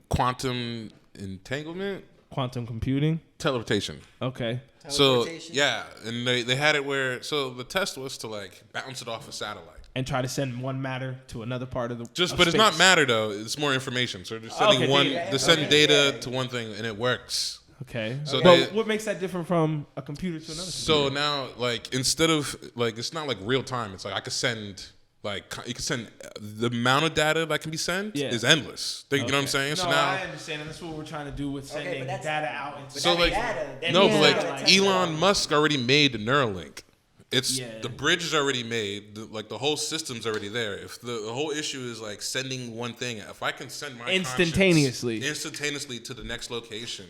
quantum entanglement quantum computing. teleportation. Okay. So Teleportation? yeah, and they had it where the test was to like bounce it off a satellite. And try to send one matter to another part of the But it's not space. matter though. It's more information. So they're sending Okay, one. data. They're sending data to one thing, and it works. Okay. So but they- what makes that different from a computer to another? So now, like instead of like, it's not like real time. It's like I could send Like you can send the amount of data that can be sent is endless. You know what I'm saying? No, so now I understand, and that's what we're trying to do with sending data out. So like Elon Musk already made the Neuralink. It's the bridge is already made. The whole system's already there. If the whole issue is like sending one thing, if I can send my instantaneously to the next location,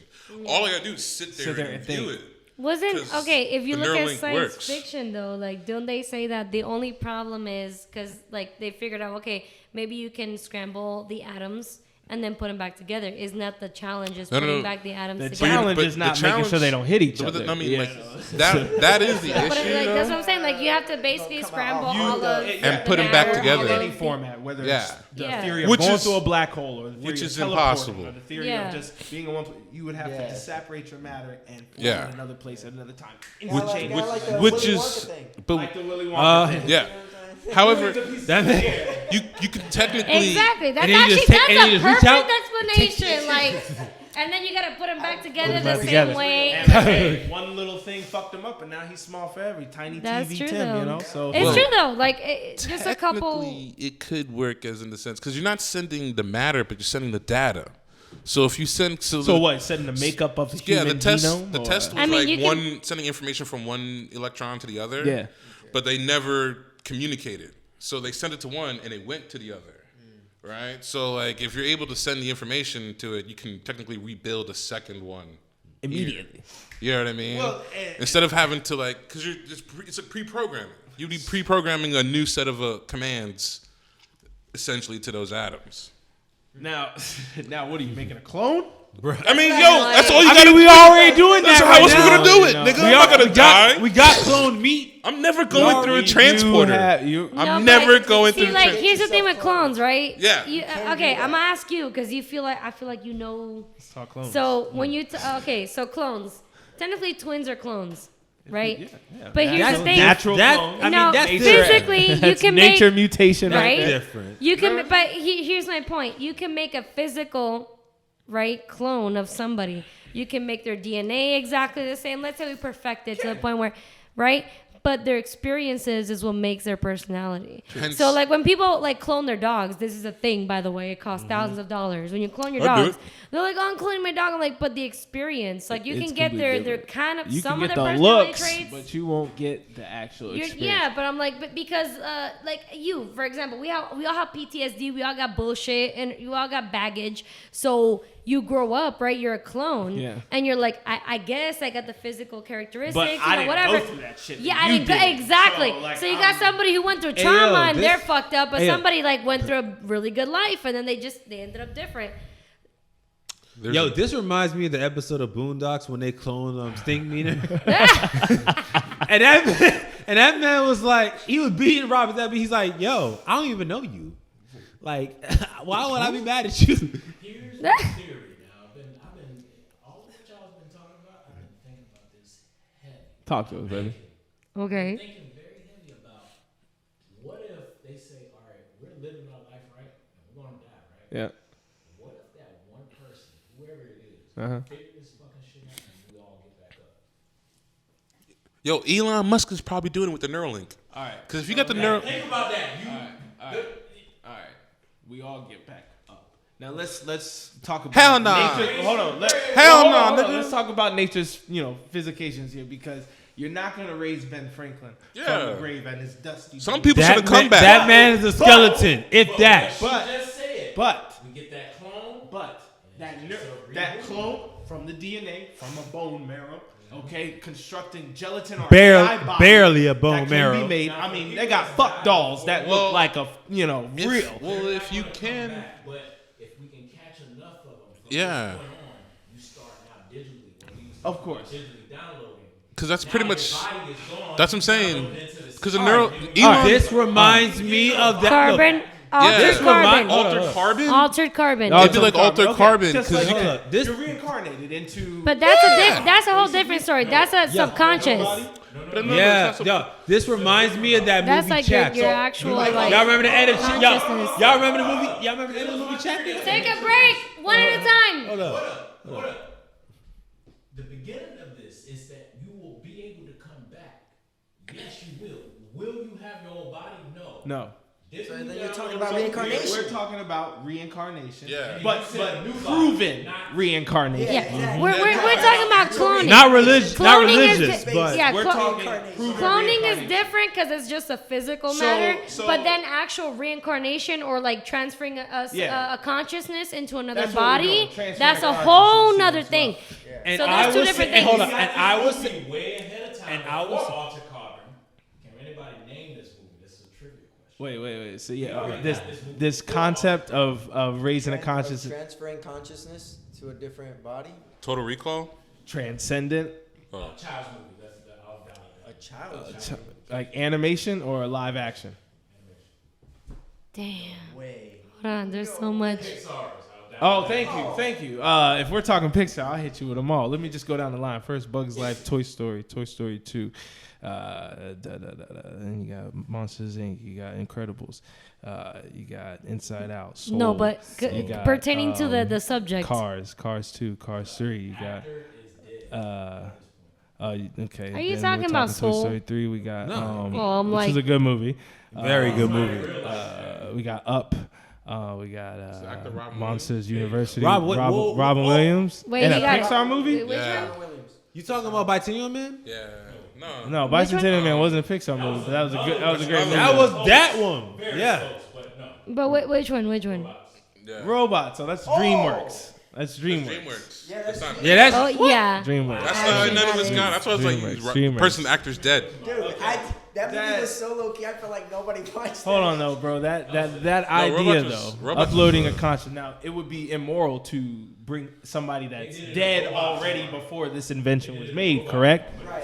all I gotta do is sit there and view it. If you look at science works. fiction though, like don't they say that the only problem is because like they figured out maybe you can scramble the atoms and then put them back together. Isn't that the challenge? Is putting back the atoms together? The challenge is not making sure they don't hit each other. I mean, that is the issue. But that's what I'm saying. Like you have to basically scramble all of and put them back together. In any format, whether it's the theory of which going is, through a black hole or the theory which of is impossible. Or the theory of just being in one place. You would have to separate your matter and form in another place at another time. Which is like the Willy Wonka thing. Yeah. However, you can technically that's a perfect explanation. Like, and then you gotta put them back together the same way. And one little thing fucked him up, and now he's small for every tiny TV Tim. Though. You know, so it's true though. Like just a couple. It could work as in the sense because you're not sending the matter, but you're sending the data. So if you send what? Sending the makeup of the human genome? The test was sending information from one electron to the other. Yeah, but they never communicated. So they sent it to one and it went to the other. Right? So like if you're able to send the information to it, you can technically rebuild a second one immediately. You know what I mean? Well, instead of having to like cuz it's a pre-programming. You'd be pre-programming a new set of commands essentially to those atoms. Now what are you making a clone? I mean, that's all you got to do. We already doing that. How else we gonna do it, nigga? I'm not gonna die. We got cloned meat. I'm never going through a transporter. I'm never going through. See, like, here's the thing with clones, right? Yeah. Okay, I'm gonna ask you because I feel like you know. Let's talk clones. So when you so clones, technically twins are clones, right? Yeah. But here's the thing. Natural clone. That's physically you can make nature mutation, right? Different. You can, but here's my point. You can make a physical. Right, clone of somebody. You can make their DNA exactly the same. Let's say we perfect it to the point where, right? But their experiences is what makes their personality. So like when people like clone their dogs, this is a thing, by the way. It costs thousands of dollars. When you clone your dogs, they're like, "Oh, I'm cloning my dog." I'm like, but the experience, like you can get their kind of some of their personality traits, but you won't get the actual experience. Yeah, but I'm like, but because like you, for example, we all have PTSD. We all got bullshit, and you all got baggage. So you grow up, right? You're a clone, and you're like, I guess I got the physical characteristics, but I didn't whatever. Go through that shit. Yeah, I didn't go exactly. So you got somebody who went through trauma and they're fucked up, but somebody like went through a really good life and then they ended up different. This reminds me of the episode of Boondocks when they cloned Stink Meaner. and that man was like, he was beating Robert that, but he's like, "Yo, I don't even know you. Like, why would I be mad at you?" Here's the theory now. I've been all of what y'all have been talking about. I've been thinking about this heavy. Talk to us, baby. Okay. I'm thinking very heavy about what if they say, all right, we're living our life right, and we're going to die, right? Yeah. What if that one person, whoever it is, figure this fucking shit out and we all get back up? Yo, Elon Musk is probably doing it with the Neuralink. All right. Because if you got the Neuralink. Think about that. All right. We all get back up. Now let's talk about Hell no. nature. Hold on. Let's talk about nature's physications here because you're not gonna raise Ben Franklin from the grave and his dusty. Some people should have come back. That man is a skeleton, if that. But we get that clone. But that clone from the DNA from a bone marrow. Okay, constructing gelatin or barely a bone marrow. Can be made. I mean, they got fuck dolls that look like a real. Well, if you can. But if we can catch enough of them, yeah. You start now digitally. Of course. Digitally downloading. Because that's pretty much. That's what I'm saying. Because the this reminds me of that. Carbon. Altered carbon. Altered carbon? Altered carbon. It'd be like altered carbon. Just like you're reincarnated into. But that's a whole different story. That's a subconscious. This reminds me of that movie. That's like Chaps. your actual like. Y'all remember the end of consciousness. Y'all remember the movie? Y'all remember the end of the movie Chaps? Take a break, one at a time. Hold up. The beginning of this is that you will be able to come back. Yes, you will. Will you have your own body? No. So then you're talking about reincarnation. We're talking about reincarnation. Yeah. But proven reincarnation. Yeah, exactly. we're talking about cloning. Not religious, But yeah, we're talking proven cloning is reincarnation. different because it's just a physical So- matter. so- But then actual reincarnation or like transferring a consciousness into another That's what we're doing, body, transferring that's a a whole consciousness nother as thing. well. And So there's two different things. Hold on. And I was This movie way ahead of time. and I was- before Altered Carbon. Can anybody name this movie? This is a trivia question. Wait. So this concept of raising a consciousness, Transferring consciousness to a different body. Total Recall. transcendent, Child's movie. That's the I'll validate. A child. like animation or a live action. Damn. Way. Hold on, there's so much. Oh, thank you. If we're talking Pixar, I'll hit you with them all. Let me just go down the line. First, Bugs Life, Toy Story 2. Then you got Monsters Inc. You got Incredibles. You got Inside Out. Soul. No, but You got, pertaining to the subject. Cars 2, Cars 3. You got. Okay. Are you then talking we're about Toy Soul? Story 3. We got. Well, I'm which like- is a good movie. very good movie. We got Up. We got actor Robin Monsters University. Robin Williams. Wait, and you a got Pixar movie? Which Yeah. one? You talking about Bicentennial Man? Yeah. No. No, Bicentennial Man wasn't a Pixar movie. But that was a great movie. That was that one. Yeah. But which one? Which one? Yeah. Robot. So that's DreamWorks. That's DreamWorks. DreamWorks. It's not. Yeah, that's Oh yeah. DreamWorks. That's how none of us got. That's why I was like, DreamWorks. person, actor's dead. Dude, that movie was so low key. I feel like nobody watched. Hold on though, bro. That idea Robots though, was uploading a good. conscious. Now it would be immoral to bring somebody that's dead already before this invention was made. Correct? Right.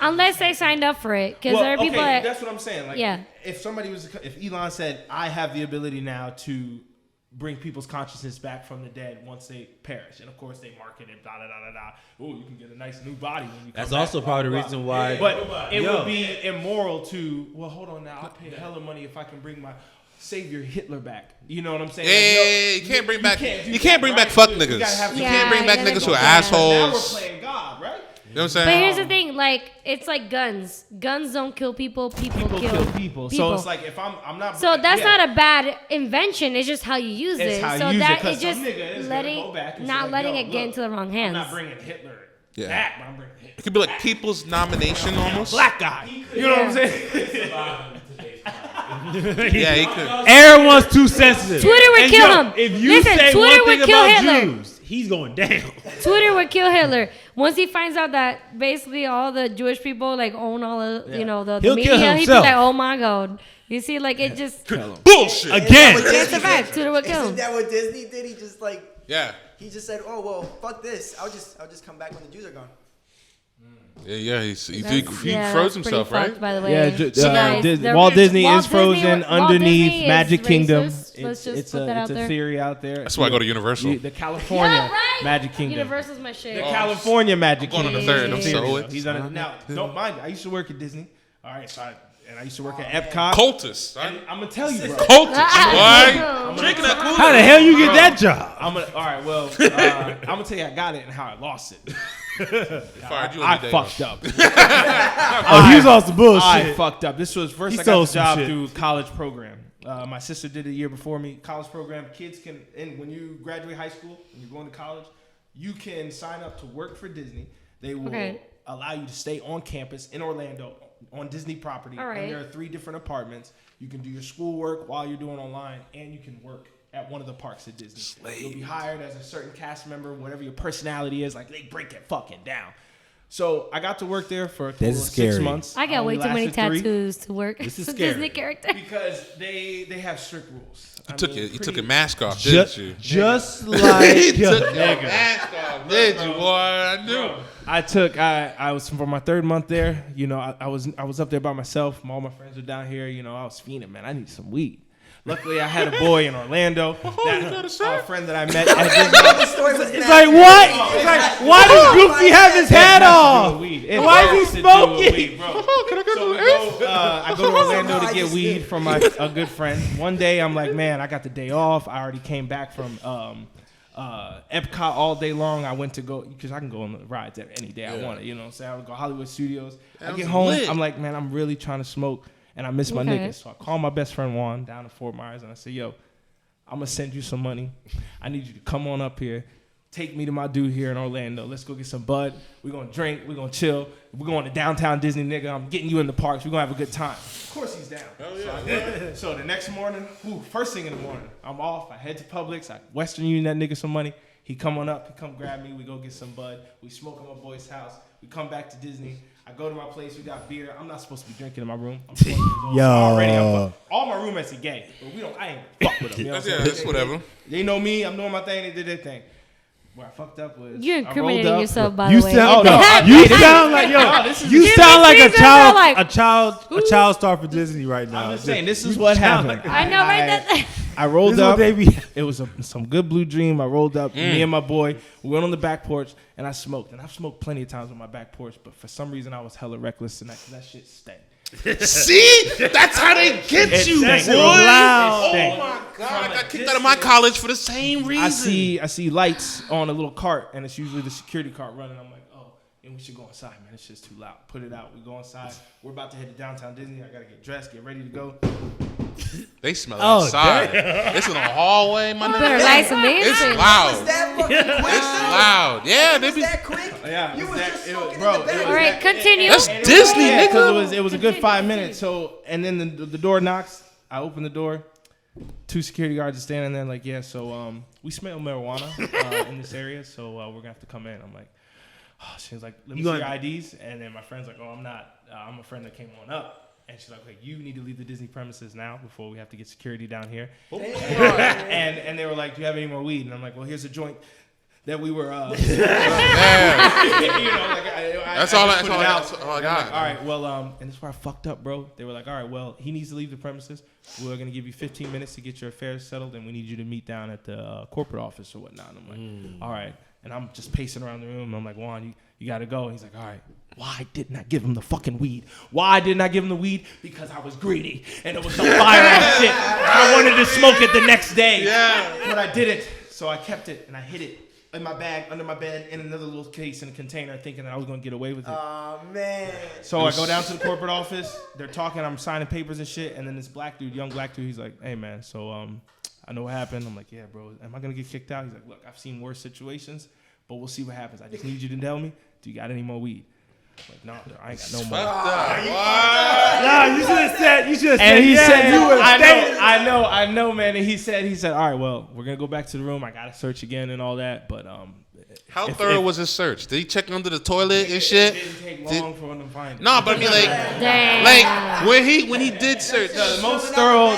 Unless they signed up for it, because there are people that. that's what I'm saying. Like, Yeah. if Elon said, I have the ability now to bring people's consciousness back from the dead once they perish, and of course they market it, Oh, you can get a nice new body when you come That's back, also probably the reason why. But it Yo. would be immoral to. Well, hold on now. I'll pay hella money if I can bring my savior Hitler back. You know what I'm saying? Hey, you can't bring back. You can't bring back fuck niggas. You can't bring back niggas who are Now we're assholes. playing God, right? You know what I'm But saying? here's the thing, like it's like guns. Guns don't kill people. People Kill people. So it's like if I'm not. So that's not a bad invention. It's just how you use It's it. how you So use it, that 'cause is just some nigga is gonna go back and say, not like, letting yo, it get look, into the wrong I'm hands. not bringing Hitler Yeah. back, but I'm bringing Hitler. It could be like people's nomination almost. Black guy. You know what I'm saying? Yeah, he could. Everyone's too sensitive. Twitter would And kill yo, him. If you Listen, say Twitter one thing would kill about Hitler. Jews, he's going down. Twitter would kill Hitler once he finds out that basically all the Jewish people like own all of the He'll media. kill He'd be himself. like, oh my god. You see, like it just Bullshit. Again. it's a fact. Twitter would kill Isn't him. that what Disney did? He just like Yeah. he just said, "Oh well, fuck this. I'll just come back when the Jews are gone." Yeah, he Yeah, froze that's himself, pretty right? fucked, by the way. Yeah, Guys, Walt Disney Walt is frozen Walt underneath Disney is Magic Kingdom. racist. Let's just It's put that out a there. theory out there. That's why I go to Universal. The California Yeah, right. Magic Kingdom. Universal's my shit. The California Magic I'm going on Kingdom. the third. I'm so it. He's on it. Now, don't mind me. I used to work at Disney. All right, so I used to work at Epcot. Cultists. And I'm gonna tell you, bro. Cultists. Boy. Drinking that Kool-Aid. How the hell you get that job? All right, well, I'm gonna tell you I got it and how I lost it. Fired you on I the day fucked off. up. Oh, he was on some bullshit. I fucked up. This was first He I got sold the some job shit. through college program. My sister did it a year before me. College program. Kids can, and when you graduate high school and you're going to college, you can sign up to work for Disney. They will allow you to stay on campus in Orlando on Disney property. All right. And there are 3 different apartments. You can do your schoolwork while you're doing online, and you can work at one of the parks at Disney. You'll be hired as a certain cast member, whatever your personality is. Like, they break it fucking down. So I got to work there for a total of 6 months. I got way only too many lasted 3 tattoos to work This is as a scary. Disney character. because they have strict rules. You took your mask off, didn't you? Just like He took your mask off, did you, boy? I knew. I was for my 3rd month there. You know, I was up there by myself. All my friends were down here. You know, I was fiending, man. I need some weed. Luckily, I had a boy in Orlando. A friend that I met at Disney. It's like what? It's like why does Goofy have his hat off? Why is he smoking? I go to Orlando to get weed from a good friend. One day, I'm like, man, I got the day off. I already came back from Epcot all day long. I went to go because I can go on the rides any day I want it. You know what I'm saying? I would go Hollywood Studios. I get home. I'm like, man, I'm really trying to smoke. and I miss my Okay. niggas. So I call my best friend Juan down in Fort Myers, and I say, yo, I'm going to send you some money. I need you to come on up here. Take me to my dude here in Orlando. Let's go get some bud. We're going to drink. We're going to chill. We're going to downtown Disney, nigga. I'm getting you in the parks. We're going to have a good time. Of course he's down. Hell yeah. So the next morning, first thing in the morning, I'm off. I head to Publix. I Western Union that nigga some money. He come on up. He come grab me. We go get some bud. We smoke at my boy's house. We come back to Disney. I go to my place. We got beer. I'm not supposed to be drinking in my room. I'm 20 years old. Yo. All my roommates are gay, but I ain't fuck with them. You know what I'm saying? That's whatever. They know me. I'm doing my thing. They did their thing. Where I fucked up was You're I rolled incriminating up. yourself, by You the way. sound, no, you sound like you Give sound me like seasons, I'm like, a child star for Disney right now. I'm just saying, this is what sound happened. I know, right? I rolled This is what up. they be. It was some good blue dream. I rolled up. Me and my boy. We went on the back porch and I smoked. And I've smoked plenty of times on my back porch, but for some reason I was hella reckless tonight because that shit stank. See? That's how they get you, boy. It Oh stank. my God. I got kicked out of my college for the same reason. I see lights on a little cart, and it's usually the security cart running. I'm like, oh, and we should go inside, man. It's just too loud. Put it out. We go inside. We're about to head to downtown Disney. I gotta get dressed, get ready to go. They smell outside. It's in the hallway, my Better nigga. light some music. It's loud. Was that fucking quick? It's loud. Yeah, they Was be. that quick? Yeah, You was just smoking bro, in the bed. All right, continue. That's Disney, Yeah, nigga. because it was a good 5 minutes. So, and then the door knocks. I open the door. 2 security guards are standing there like, yeah, so we smell marijuana in this area, so we're going to have to come in. I'm like, oh, she's like, let me see your IDs. And then my friend's like, oh, I'm not. I'm a friend that came on up. And she's like, okay, you need to leave the Disney premises now before we have to get security down here. And they were like, do you have any more weed? And I'm like, well, here's a joint that we were. Yeah. That's all I got. got. All right, well, and this is where I fucked up, bro. They were like, all right, well, he needs to leave the premises. We're going to give you 15 minutes to get your affairs settled, and we need you to meet down at the corporate office or whatnot. And I'm like, all right. And I'm just pacing around the room. And I'm like, Juan, you got to go. And he's like, all right. Why didn't I give him the fucking weed? Why didn't I give him the weed? Because I was greedy. And it was some fire-ass shit. I wanted to smoke it the next day. Yeah. But I didn't. So I kept it, and I hid it in my bag, under my bed, in another little case in a container, thinking that I was going to get away with it. Oh, man. So I go down to the corporate office. They're talking. I'm signing papers and shit. And then this black dude, young black dude, he's like, hey, man, so I know what happened. I'm like, yeah, bro. Am I going to get kicked out? He's like, look, I've seen worse situations, but we'll see what happens. I just need you to tell me, do you got any more weed? I'm like, no, I ain't got no more. Nah, you should have said. And he said, you would have I know, man. And he said, all right, well, we're going to go back to the room. I got to search again and all that. But How thorough was his search? Did he check under the toilet and shit? It didn't take long for him to find it. No, but I mean, like when he did search, The most thorough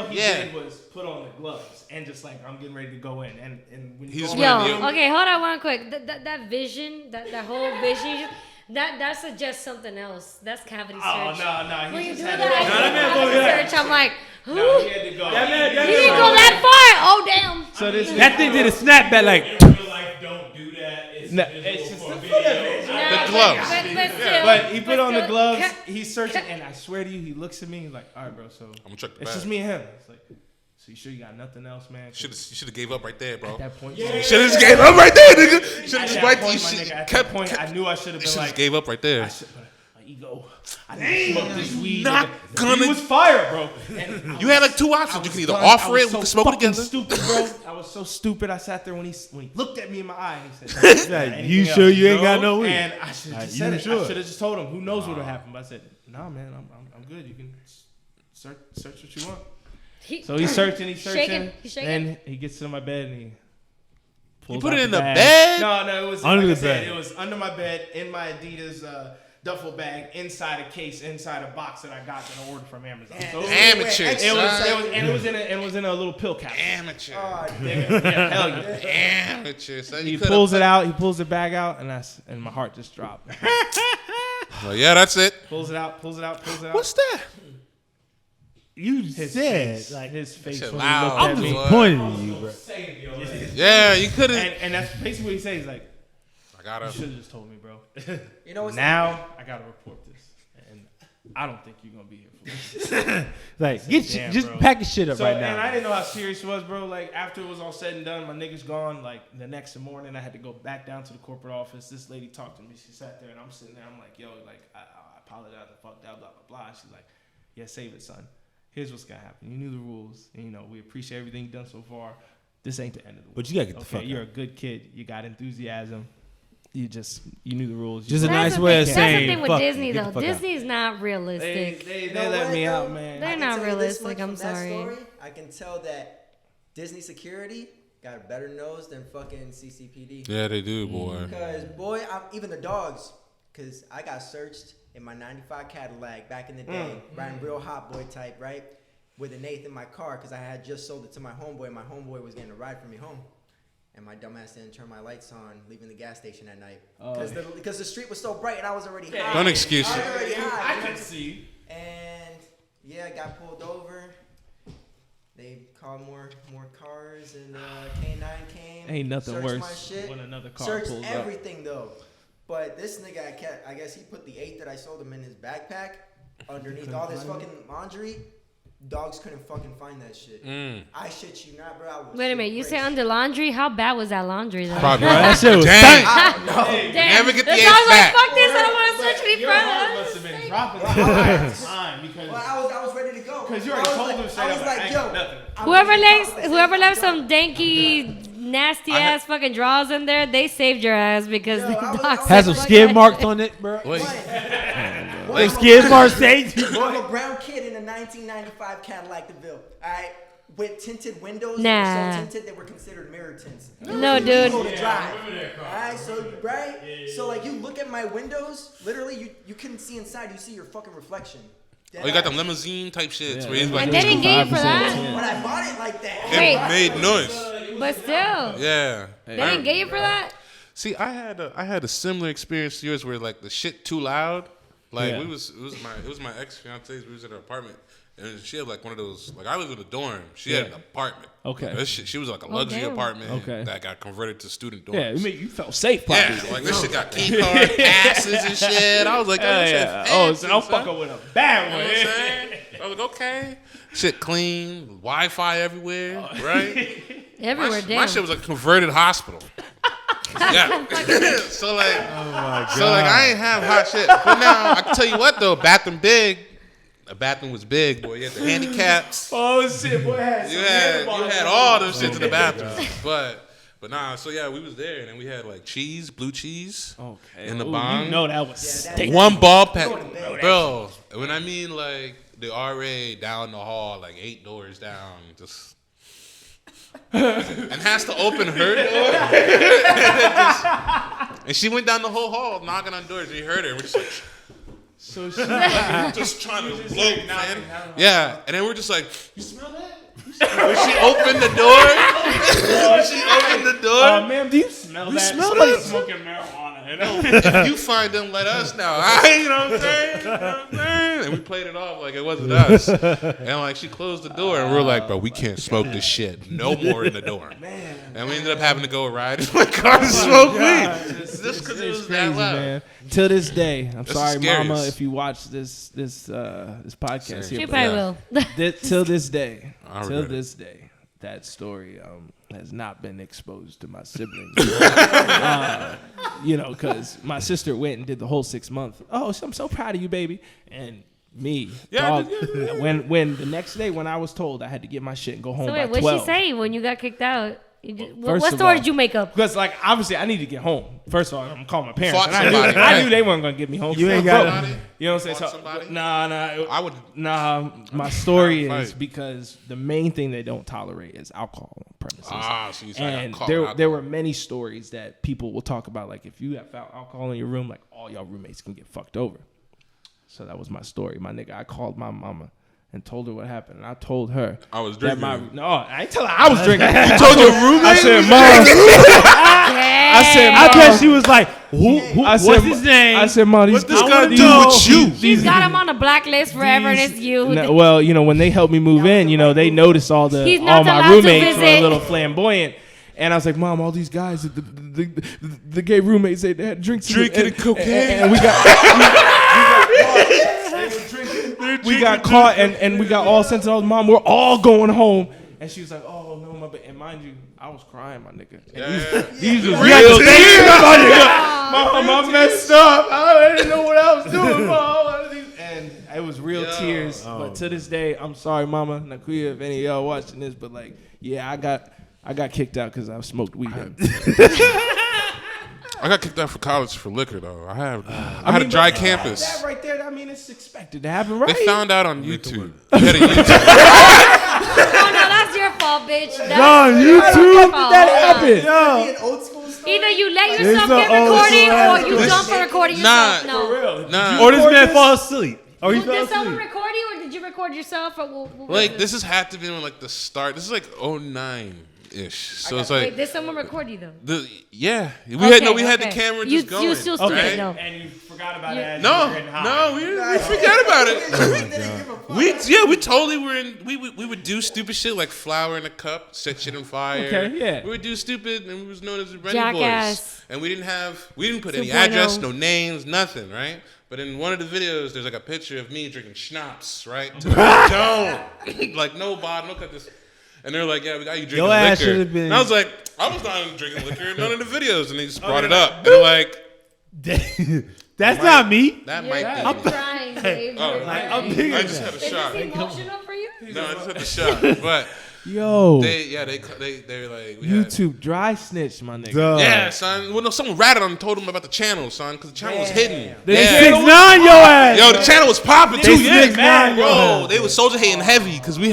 he did was put on the gloves and just like, I'm getting ready to go in. And when you go in, Okay, hold on one quick. That vision, that whole vision, that suggests something else. That's cavity search. Oh, no. When He you just do had that to go. cavity search, I'm like, who? No, he had to go. He didn't go that far. Oh, damn. So this That thing did a snapback like. In real life, don't do that. It's just for the video. The gloves. But he put on the gloves. He's searching, and I swear to you, he looks at me. He's like, all right, bro. So I'm gonna check the it's bag. just me and him. It's like, so you sure you got nothing else, man? You should have gave up right there, bro. At that point, You should have just gave up right there, nigga. Should have At just that right point, there. my nigga, at that point, I knew I should have been like, gave up right there. my ego. I didn't smoke this weed. Not nigga. gonna- He was fire, bro. And You had like 2 options. You can either offer it, we can smoke it together. Stupid, bro. I was so stupid. I sat there when he looked at me in my eye and he said, Like, you sure you ain't got no weed? And I should have just said it. I should have just told him. Who knows what would happen? But I said, nah, man, I'm good. You can search what you want. So he's searching, He's shaking. and he gets to my bed and he pulls put out it in the bag. bed? No, it was Under like the bed. It was under my bed in my Adidas duffel bag, inside a case, inside a box that I got that I ordered from Amazon. So Amateur. it was in a little pill cap. Amateur. Yeah, hell yeah. Amateur. So He pulls it out. He pulls the bag out, and my heart just dropped. Well, yeah, that's it. Pulls it out. What's that? You His said face, like his face shit when he loud. looked I'm at me. disappointed in you, bro. Yeah, you could have. And that's basically what he says. He's like, I gotta. you should have just told me, bro. You know what's Now I gotta report this, and I don't think you're gonna be here for this. Like, Damn, just bro. pack your shit up So, right and I now. didn't know how serious it was, bro. Like, after it was all said and done, my niggas gone. Like, the next morning, I had to go back down to the corporate office. This lady talked to me. She sat there, and I'm sitting there. I'm like, yo, like, I apologize. I fucked up, blah, blah, blah. She's like, Yeah, save it, son. Here's what's gonna happen. You knew the rules, and we appreciate everything you've done so far. This ain't the end of the world. But you gotta get the fuck out. You're a good kid. You got enthusiasm. You knew the rules. Just a nice way of saying. That's the thing with Disney, though. Disney's not realistic. They let me out, man. They're not realistic. I'm sorry. Story, I can tell that Disney security got a better nose than fucking CCPD. Yeah, they do, boy. Because, boy, even the dogs, because I got searched in my 95 Cadillac back in the day, riding real hot boy type, right? With an eighth in my car because I had just sold it to my homeboy. My homeboy was getting a ride for me home. And my dumbass didn't turn my lights on leaving the gas station at night. Because the street was so bright and I was already high. Don't excuse I you. was already high. I can see. And, yeah, I got pulled over. They called more cars and K9 came. Ain't nothing searched worse my shit, when another car searched pulls everything, though. But this nigga, I guess he put the 8 that I sold him in his backpack underneath all this fucking laundry. Dogs couldn't fucking find that shit. I shit you not, bro. I was Wait a minute. You say under laundry? How bad was that laundry, though? Probably. That shit was Dang. Damn. Never get the Dog's eggs back. like, fuck this. I don't want to search any Your heart further. must have been dropping time because I was ready to go. you already told him straight I up. was like, yo, Nothing. Whoever left some danky, nasty ass fucking drawers in there, they saved your ass because the dogs Has some skid marks on it, bro. Wait. Like skid marks saved you. I'm a brown kid in a 1995 Cadillac DeVille, all right, with tinted windows. Nah. That were so tinted they were considered mirror tints. No, dude. Illegal to drive. All right, so like you look at my windows, literally you couldn't see inside. You see your fucking reflection. Oh, you got them limousine type shits where he's like, And they didn't get you for that? But I bought it like that. it made noise. But still. Yeah. They didn't get you for that? See, I had a similar experience to yours where like the shit too loud. Like it was my ex fiance's. We was in her apartment, and she had like one of those. Like I lived in a dorm. She had an apartment. Okay. This shit, she was like a luxury apartment. Okay. That got converted to student dorms. Yeah, I mean, you felt safe, probably. Yeah, like this shit got key card passes and shit. I was like, oh, shit fancy, I'm son. fucking with a bad You know one. what I'm saying? I was like, okay, shit clean, Wi-Fi everywhere, right? Everywhere, damn. My shit was like a converted hospital. Yeah. So like, I ain't have hot shit. But now I can tell you what though, bathroom big. The bathroom was big, boy. You had the handicaps. Oh shit, boy! You had all them shit in the bathroom. But nah. So yeah, we was there, and then we had like cheese, blue cheese, in the bong. You know that was One ball pack, bro. When I mean like the RA down the hall, like 8 doors down, just. And has to open her door. And she went down the whole hall knocking on doors. We heard her. And we're just like, so she just trying to blow, man. Yeah. And then we're just like, you smell that? When she opened the door, oh man, do you smell that? Somebody's smoking marijuana. If you find them, let us know. You know what I'm saying? And we played it off like it wasn't us. And like she closed the door, and we're like, bro, we can't smoke this shit no more in the dorm. Man, and we ended up having to go ride in my car to smoke weed. Just because it was that loud. Man. Till this day, I'm That's sorry, the scariest. Mama, if you watch this podcast She here. probably will. Till this day, regret it. that story has not been exposed to my siblings. Because my sister went and did the whole 6 months. Oh, I'm so proud of you, baby. And me, dog, when the next day when I was told I had to get my shit and go home So by wait, 12. what'd she say when you got kicked out? What First of story all, did you make up? Because like obviously I need to get home. First of all, I'm gonna call my parents. Fought And I knew- somebody, I right? knew they weren't gonna get me home. You ain't Bro, got it. You know what I'm saying? Fought So, somebody? Nah. I would. My story Fight. is because the main thing they don't tolerate is alcohol on premises. So you said And alcohol. there were many stories that people will talk about, like if you have found alcohol in your room, like all y'all roommates can get fucked over. So that was my story, my nigga. I called my mama and told her what happened, and I told her I was that drinking. I ain't telling her I was drinking. You told your roommate? I said, Mom. I bet she was like, who I what's said, his name? I said, Mom, What's this got to do with you? She's got him on a blacklist forever, and it's you. Well, when they helped me move in, they noticed all He's not all my allowed to roommates were a visit. little flamboyant. And I was like, Mom, all these guys, the gay roommates, they had drinks. Drinking and cocaine. And we got caught, and we got all sent to the Mom, we're all going home. And she was like, oh, no, my bad. And mind you, I was crying, my nigga. And these was real tears, my nigga. Mom, I messed up. I didn't know what I was doing, Mom. And It was real tears. But to this day, I'm sorry, Mama, Nakuya, if any of y'all watching this, but like, yeah, I got kicked out because I smoked weed. I got kicked out for college for liquor though. I had a dry campus. That right there, I mean, it's expected to happen, right? They found out on YouTube. We had a YouTube. Oh no, that's your fault, bitch. That's YouTube. your fault. That happened. Either you let yourself get recorded or you don't for recording yourself. No. For real. Nah. Or this man fall asleep. Or he fell Did someone asleep. record you or did you record yourself? Or what Like this has had to be like the start. This is like 09-ish. So it's like Wait, did someone record you though? we had the camera You just going. You still stupid right? though. And you forgot about it. No, we forgot about it. We totally were in. We would do stupid shit like flour in a cup, set shit on fire. Okay, yeah. We would do stupid, and we was known as the Rennie Jackass. Boys. And we didn't put any 2.0. address, no names, nothing, right? But in one of the videos, there's like a picture of me drinking schnapps, right? To the dome, like no bottle, look at this. And they're like, yeah, we got you drinking Your ass liquor. should have been. And I was like, I was not drinking liquor in none of the videos, and they just brought it up. And they're like, That's not me. that might be. I'm crying, Gabe. Oh, You're I'm crying. bigger I than just that. had a Is shot. this emotional for you? No, I just had the shot. But Yo, they were like, we had, YouTube dry snitch, my nigga. Duh. yeah, son. Well, no, someone ratted on and told them about the channel, son, because the channel was hidden. They Yeah. 6'9" your ass. Yo, the channel was popping too. They Yeah, 6'9" your bro. ass. They was soldier hating heavy because we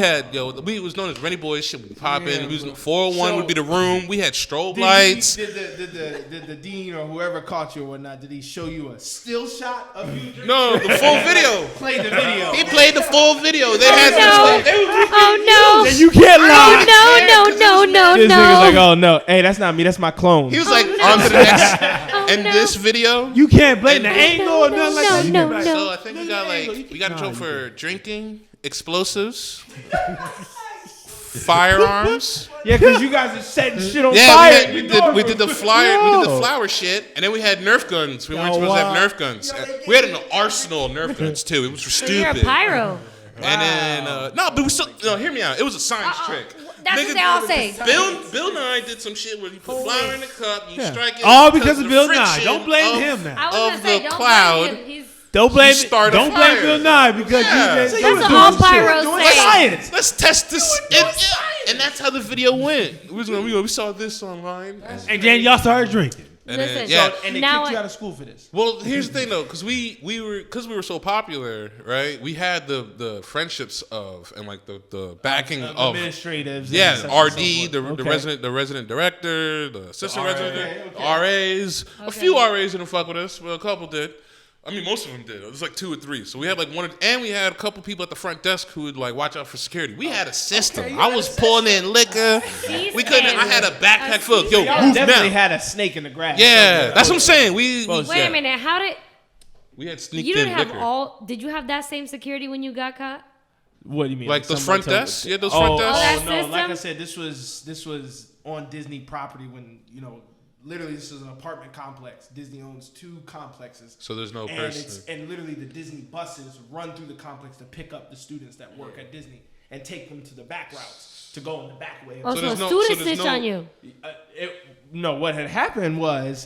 was known as Rennie Boys. Shit was popping. We was 401 would be the room. We had strobe lights. Did the dean or whoever caught you or whatnot? Did he show you a still shot of you drinking? No, the full video. Play the video. He played the full video. They had no. they was Oh no. And you can't lie. No. This nigga's like, oh no, hey, that's not me, that's my clone. He was like, on to the next. And no. this video. You can't blame the And- angle or nothing like that. You no, can't be like, So I think we got in trouble for drinking, explosives, firearms. Yeah, because you guys are setting shit on Yeah, fire. we did the flower shit, and then we had Nerf guns. We weren't supposed to have Nerf guns. We had an arsenal of Nerf guns too. It was for So you're a stupid. pyro. And then no, but we still hear me out. It was a science trick. That's what they all say. Bill Nye did some shit where you put flour in the cup, you strike it. all because of the Bill Nye. friction Don't blame of- him now. I was Of gonna say, the don't cloud. blame him. He's Don't blame start a Don't blame fire. Bill Nye because Yeah. you That's what all pyros say. science. Let's test this, and that's how the video went. We saw this online, And then y'all started drinking. and Listen, then, yeah. And they Now kicked you I- out of school for this. Well, here's the thing though, because we were so popular, right? We had the friendships of and like the backing of Administratives. yeah, and such and so RD, forth. the resident director, the assistant RA, resident, okay. RAs. A few RAs didn't fuck with us, but a couple did. I mean, most of them did. It was like 2 or 3. So we had like and we had a couple people at the front desk who would like watch out for security. We had a system. I was pulling in liquor. We couldn't. I had a backpack full. Yo, Y'all move definitely now. had a snake in the grass. Yeah, that's what I'm saying. Wait a minute. How did We had sneaked you in didn't have liquor. all? Did you have that same security when you got caught? What do you mean? Like those somebody front told- desks? Yeah, those front desks. that Oh no! Like I system? said, this was on Disney property when literally this is an apartment complex. Disney owns 2 complexes. So there's no And person. and literally the Disney buses run through the complex to pick up the students that work at Disney and take them to the back routes to go in the back way. Oh, so a there's student there's snitch on you. No, what had happened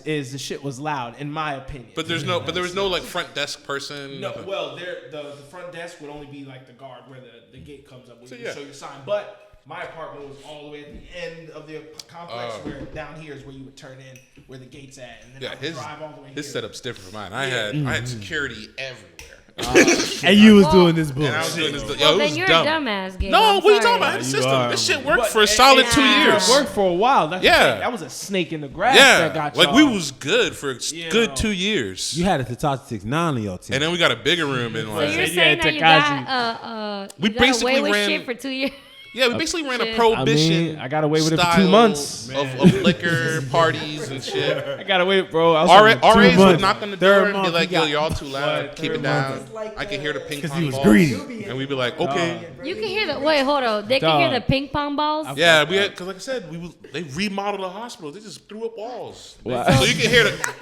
is the shit was loud, in my opinion. But there was no like front desk person. No, nothing. well, the front desk would only be like the guard where the gate comes up where So, you yeah. show your sign. But my apartment was all the way at the end of the complex where down here is where you would turn in, where the gate's at, and then Yeah, I would his drive all the way his here. setup's different from mine. I had security everywhere. And you was doing this And I was bullshit. doing this. Well, It then was you're dumb. a dumbass, Gabe. No, I'm what are you sorry. talking about? I had a You system. are. This shit worked But- for a solid 2 Yeah. years. It worked for a while. That's Yeah. that was a snake in the grass Yeah, that got like y'all. we was good for a You good know. 2 years. You had to talk to 6'9" on your team. And then we got a bigger room in So like. you're Yeah, saying that you got We you got basically away with ran- shit for 2 years? Yeah, we basically ran a shit. prohibition. I got away with it for 2 style months. of liquor parties and shit. I got away, bro. I was RAs would months. knock on the Third door and be month, like, he "Yo, got- y'all too loud. What? Keep it Third down." month. Like, I can hear the ping Because pong he was balls. greedy. And we'd be like, "Okay." You can hear the wait. Hold on. They can hear Dog. the ping pong balls. Yeah, we had because like I said, they remodeled the hospital. They just threw up walls. Wow. So you can hear the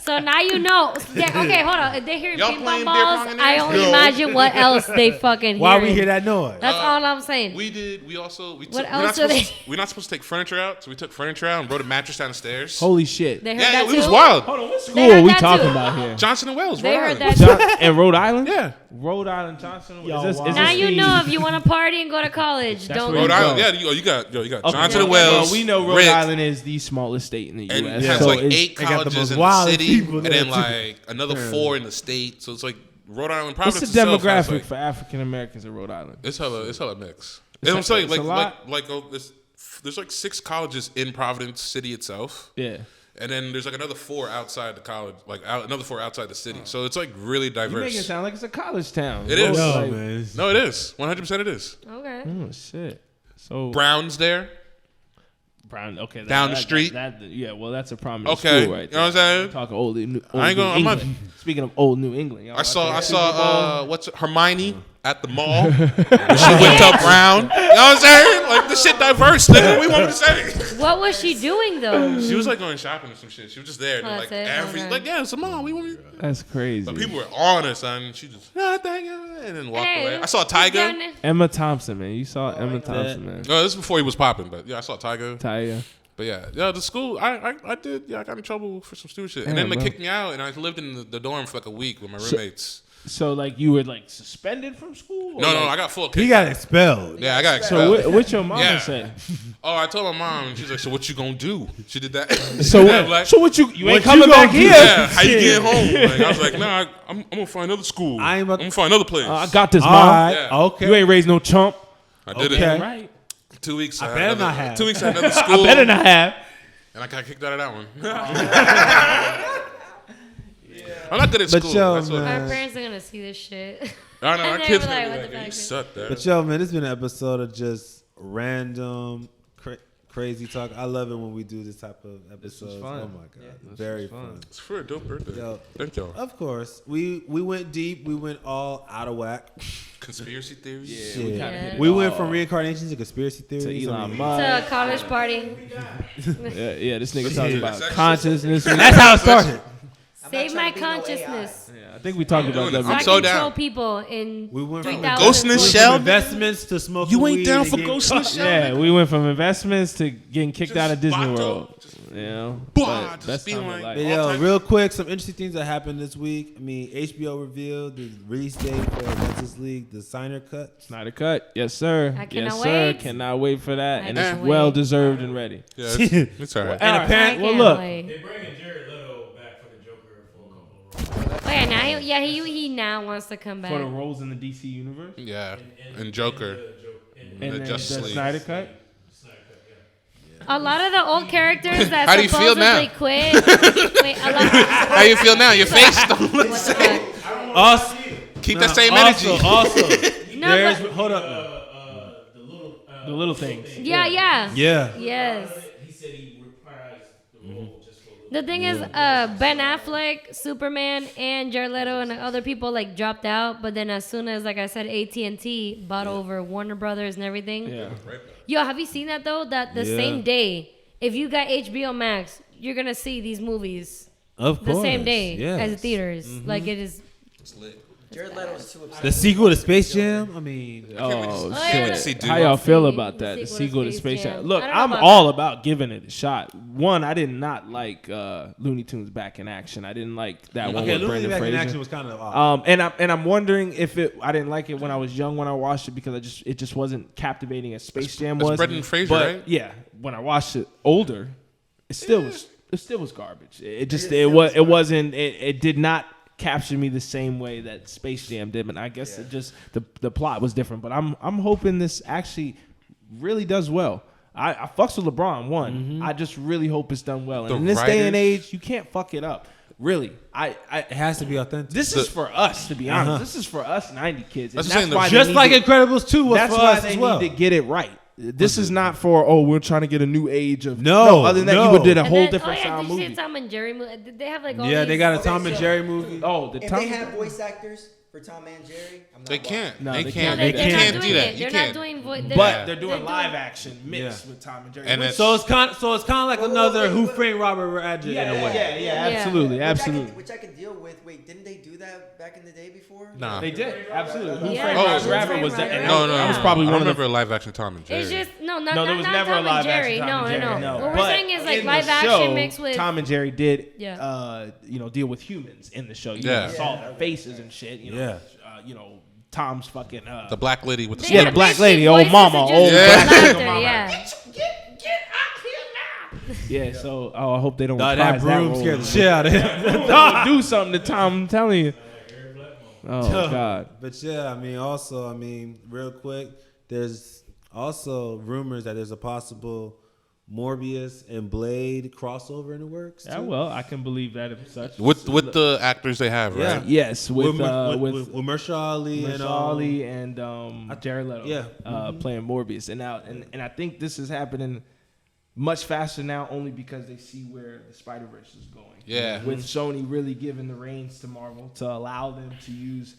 So now you know. Okay, hold on. If they hear Y'all ping playing pong beer balls, pong in I there? only No. imagine what else they fucking Why hear. we hear that noise? That's all I'm saying. We did. We also. We What took, else we're, are not they- supposed to, we're not supposed to take furniture out, so we took furniture out and brought a mattress down the stairs. Holy shit. They heard Yeah, that it was too? wild. Hold on, what school They heard are we that talking too. about here? Johnson and Wells. They Rhode heard Island. that too. In Rhode Island? Yeah. Rhode Island, Johnson. Yo, Is this wow. Now you the- know if you want to party and go to college, That's don't. where Rhode you Island. go. Yeah. You got Okay. Johnson and Well, Wells. we know Rhode Rick, Island is the smallest state in the and U.S. it has so like it's- 8 they got the colleges most in the wild city, people and there, then too. like another 4 in the state. So it's like Rhode Island. What's Providence the itself has, demographic like, for African Americans in Rhode Island? It's hella mix. It's I'm saying it's a lot. there's like 6 colleges in Providence City itself. Yeah. And then there's like another 4 outside the college, another 4 outside the city. So it's like really You make it diverse. sound like it's a college town. It is. Yo, Like- man. No, it is. 100% it is. Okay. Oh shit. So Brown's there. Brown. Okay. Down the street? Yeah. Well, that's a prominent Okay, school, right? you know what I'm saying? Talking old New I ain't gonna- New I'm not- England. Speaking of old New England, y'all I saw watch that what's it, Hermione at the mall. She went to Brown. You know what I'm saying? Like this shit diverse, nigga. What we want me to say? What was she doing though? She was like going shopping or some shit. She was just there. And Oh, like that's it? Okay. like yeah, it's a mall. We want me. That's crazy. But people were on her, son. She just thank you, and then walked Hey, away. I saw who's down Tyga. there? Emma Thompson, man. You saw Emma Thompson, man. No, this is before he was popping, but yeah, I saw Tyga. Taya. But yeah, the school, I did, I got in trouble for some stupid shit. And Yeah, then they bro. kicked me out, and I lived in the dorm for like a week with my roommates. So like you were like suspended from school? Or No, like, I got full He kicked got out. expelled. Yeah, I got So expelled. what your mama Yeah. said? Oh, I told my mom, and she's like, "So what you gonna do?" She did that. So I'm like, so what you What ain't coming you back gonna here? do? yeah, how you get home? Like, I was like, "Nah, I'm gonna find another school. I ain't I'm about- gonna find another place." I got this, All mom. right. Yeah. Okay. You ain't raised no chump. I did Okay. it. Right. 2 weeks. I had better another- not have. 2 weeks at another school. I better not have. And I got kicked out of that one. I'm not good at But school. yo, That's what man. Our parents are gonna see this shit. I know. Our And they kids were gonna like, be what like, the "You fuck?" suck, Dad." But yo, man, it's been an episode of just random crazy talk. I love it when we do this type of episodes. fun. Oh my god, very fun. It's for a dope birthday. Yo. Thank y'all. Of course, we went deep. We went all out of whack. Conspiracy theories. Shit. we kinda hit it We went from reincarnation to conspiracy To theories. I Elon mean, Musk. To a college party. Yeah, this nigga talking about That's consciousness. That's how it started. Save my trying to be no AI. consciousness. Yeah, I think we talked about that. I'm I so control down. people in We went from 3,000 Ghost in the points. Shell? investments to smoking You ain't weed down and for getting Ghost in the caught. Shell? Yeah, we went from investments to getting kicked Just out of Disney vato. World. Just You know, Blah, but just best being time of like- life. But All yo, time. real quick, some interesting things that happened this week. I mean, HBO revealed the release date for Justice League, the Snyder Cut. Snyder Cut, yes sir, I yes cannot sir. wait. Cannot wait for that, I and it's can't well wait. deserved and ready. Yeah, it's all right. And I apparently, well can't look, wait. They're bringing Jared Leto back for the Joker for a couple of roles. Oh yeah, now he now wants to come back. for the roles in the DC universe, Yeah, and Joker. and the then Justice the League. Snyder Cut. A lot of the old characters that How do you feel supposedly now? quit. Wait, a lot. How you feel now? Your face don't look What the the same. fuck? Also, Keep that same energy. Also, No, there's but, hold up. The little things. yeah. Yeah, Yes. He said he reprised the role just for a little. The thing is, Ben Affleck, Superman, and Jared Leto and other people like dropped out. But then as soon as, like I said, AT&T bought over Warner Brothers and everything. Yeah. Yo, have you seen that though? That the Yeah. same day, if you got HBO Max, you're gonna see these movies of the course. same day yes. as theaters. Like it is. Jared Leto's too upset. The sequel to Space Jam. I mean, Oh yeah. shit! See, dude. How y'all feel See about that? The the sequel to Space Space Jam. Jam. Look, I don't know I'm about all about giving it a shot. One, I did not like Looney Tunes Back in Action. I didn't like that one okay, with Looney Brendan Back in Fraser. Action was kind of odd. And I'm wondering if I didn't like it when I was young when I watched it because it just wasn't captivating as Space Jam That's was. Brendan Fraser, but right? yeah, when I watched it older, it still was garbage. It did not capture me the same way that Space Jam did. And I guess it just the plot was different. But I'm hoping this actually really does well. I fucks with LeBron one. I just really hope it's done well. And The in this day and writers- age, you can't fuck it up. Really, it has to be authentic. this is for us, to be honest. This is for us 90 kids. And That's that's saying the- why just they like need to, Incredibles 2 was that's for why us they as well. need to get it right. This is not for we're trying to get a new age of No, Other than that, no. you would did a And whole then, different oh yeah, sound did you see movie. a Tom and Jerry movie? Did they have like all Yeah, these? they got a Tom and Jerry movie. Oh, the If Tom. they had voice actors for Tom and Jerry, I'm not They watching. can't. No, they they can't. can't. You They're not can't do doing that. it. You They're can't. not doing what. But they're doing doing- live action mixed with Tom and Jerry. And Which- it's- So it's kind of like another Who Framed Robert Rodriguez in a way. yeah, absolutely, absolutely. Which I could deal with. Wait, didn't they do that back in the day before? Nah. They did, absolutely. Who Yeah. Framed Oh, Roger Who Rabbit Framed was Roger that? and Rabbit? No, that was Yeah. probably I one of remember the. a live action Tom and Jerry. It's just No, there was not never a Tom live and Jerry. action Tom No, and Jerry. no. No, What we're but saying is like in the live show, action mixed with. Tom and Jerry did, Yeah. deal with humans in the show. You Yeah. saw their faces and shit. Yeah. Tom's fucking. The black lady with the They Yeah, had the black basically lady, old voices mama, and just old black laughter, mama. Yeah. Yeah, so I hope they don't. That reprise broom role. scared the shit out of him. Don't do something to Tom. I'm telling you. Oh God. But yeah, real quick, there's also rumors that there's a possible Morbius and Blade crossover in the works. Yeah, too. well, I can believe that if such. with the actors they have, right? Yes, with Mahershala Ali and Ali and Jared Leto. Yeah. Playing Morbius, and I think this is happening much faster now, only because they see where the Spider-Verse is going. Yeah. With Sony really giving the reins to Marvel to allow them to use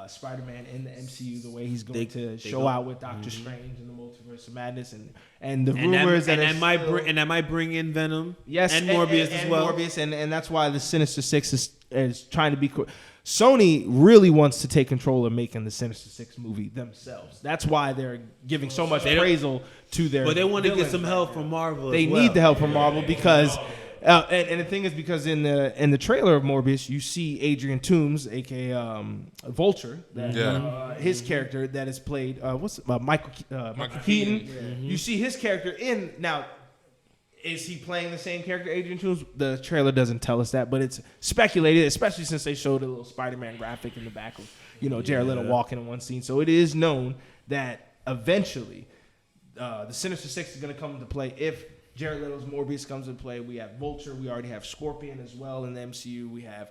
Spider-Man in the MCU the way he's going to show out with Doctor Strange and the Multiverse of Madness, and the rumors that might bring in Venom. Yes, and Morbius as well. Morbius, and that's why the Sinister Six is trying to be. Sony really wants to take control of making the Sinister Six movie themselves. That's why they're giving so much appraisal to their. But they want to get villains some right help now. from Marvel. They as well. need the help from Marvel because, and the thing is, because in the trailer of Morbius, you see Adrian Toomes, aka Vulture, his character that is played Michael Keaton. You see his character in now. Is he playing the same character, Adrian Toomes? The trailer doesn't tell us that, but it's speculated, especially since they showed a little Spider-Man graphic in the back of, Jared Leto walking in one scene. So it is known that eventually the Sinister Six is going to come into play. If Jared Leto's Morbius comes into play, we have Vulture. We already have Scorpion as well in the MCU. We have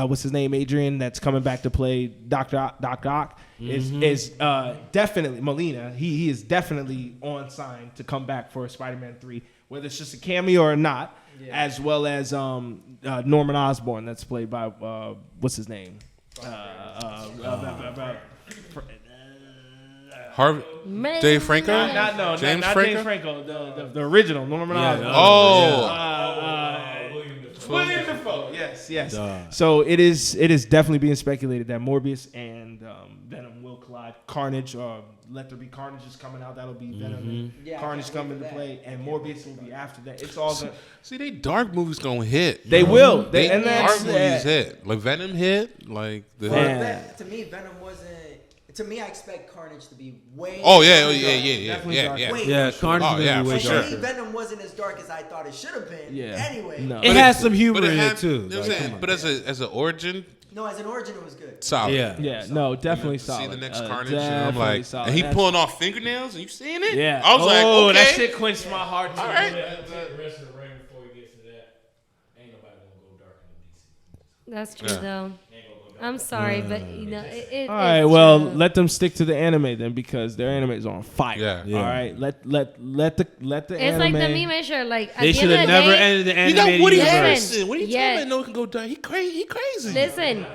what's his name, Adrian, that's coming back to play Doc Ock. Is definitely Molina. He is definitely on sign to come back for Spider-Man 3, whether it's just a cameo or not. As well as Norman Osborn, that's played by what's his name. Dave Franco? Not James Franco? James Franco, the original Norman Osborn. William Dafoe. Yes. So it is definitely being speculated that Morbius and Venom will collide. Carnage, Let There Be Carnage is coming out. That'll be Venom. And Carnage coming into play, and Morbius will be after that. It's all good. See, they dark movies gonna hit. They will. And dark movies hit. Like Venom hit. Like To me, Venom wasn't. To me, I expect Carnage to be way. Yeah. Carnage is gonna be way To darker. me, Venom wasn't as dark as I thought it should have been. Yeah. Anyway. No. It has some humor in had, it too. You know what I'm saying? But as an origin, No, as an origin, it was good. solid. Yeah, no, definitely See solid. the next Carnage, and I'm Definitely like, solid. and he That's- pulling off fingernails, and you seeing it? Yeah. I was like, okay. that shit quenched my heart. All right. Take the rest of the ring before we get to that. Ain't nobody gonna go darker than DC. That's true Yeah. though. I'm sorry, but it All right, it's well, true. let them stick to the anime then, because their anime is on fire. Yeah. All right, let the It's anime. like the meme shirt. Like at They the should end of have the never day, ended the You animated got Woody universe. Listen, Harrelson. What are you yeah. talking about? No one can go dark. He crazy. Listen,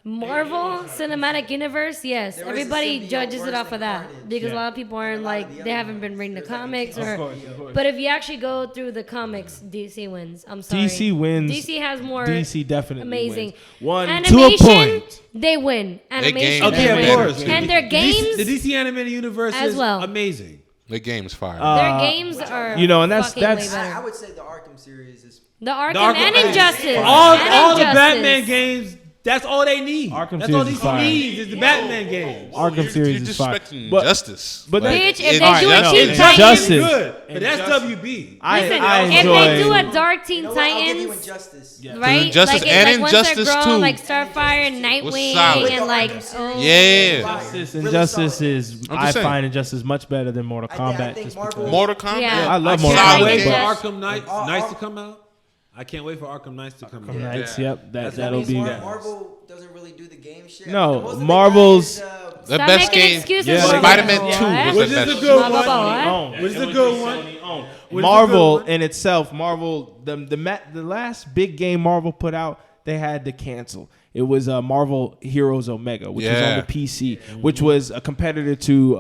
Marvel Cinematic Universe, yes, There is a everybody symbiote judges it worse off than of that Carnage. because a lot of people aren't like they haven't been reading the comics or. But if you actually go through the comics, DC wins. I'm sorry. DC wins. DC has more. DC definitely amazing. wins. One Animation, to a point. they win. Animation, games they Okay, are of win. better, course. too. And their games, The DC animated universe as is well. amazing. The game's fire. their games are. and that's fucking way that's. better. I would say the Arkham series is. The Arkham Arkham- and Injustice. All And the Injustice. Batman games. That's all they need. Arkham That's all series is DC fire. needs is the Batman games. Arkham you're series is fire. disrespecting But- justice. but Like, Bitch, if it's they do a justice. Teen It's Titans, justice. Good, but that's Injustice. WB. I Listen, enjoy. if they do a Dark Teen You know what? I'll give you Titans, Injustice. right? Injustice like, and like once they're Injustice grown, too. like Starfire, Nightwing, solid. and like Yeah. Injustice is. I'm I just saying. find Injustice much better than Mortal I Kombat. think just Marvel- because. Mortal Kombat. Yeah. I love I Mortal can't Kombat. wait for Yeah. Arkham Knights to come out. I can't wait for Arkham Knights to come out. Knights, Yeah. Yep, That that'll means be. Marvel doesn't really do the game shit. No, Most of the Marvel's- guys, The Stop best making game. excuses Yeah, for Spider-Man Marvel, 2 what? was Which the is best. a good Blah, blah, blah, one. Which is a good one. Marvel in itself, the last big game Marvel put out, they had to cancel. It was Marvel Heroes Omega, which was on the PC, which was a competitor to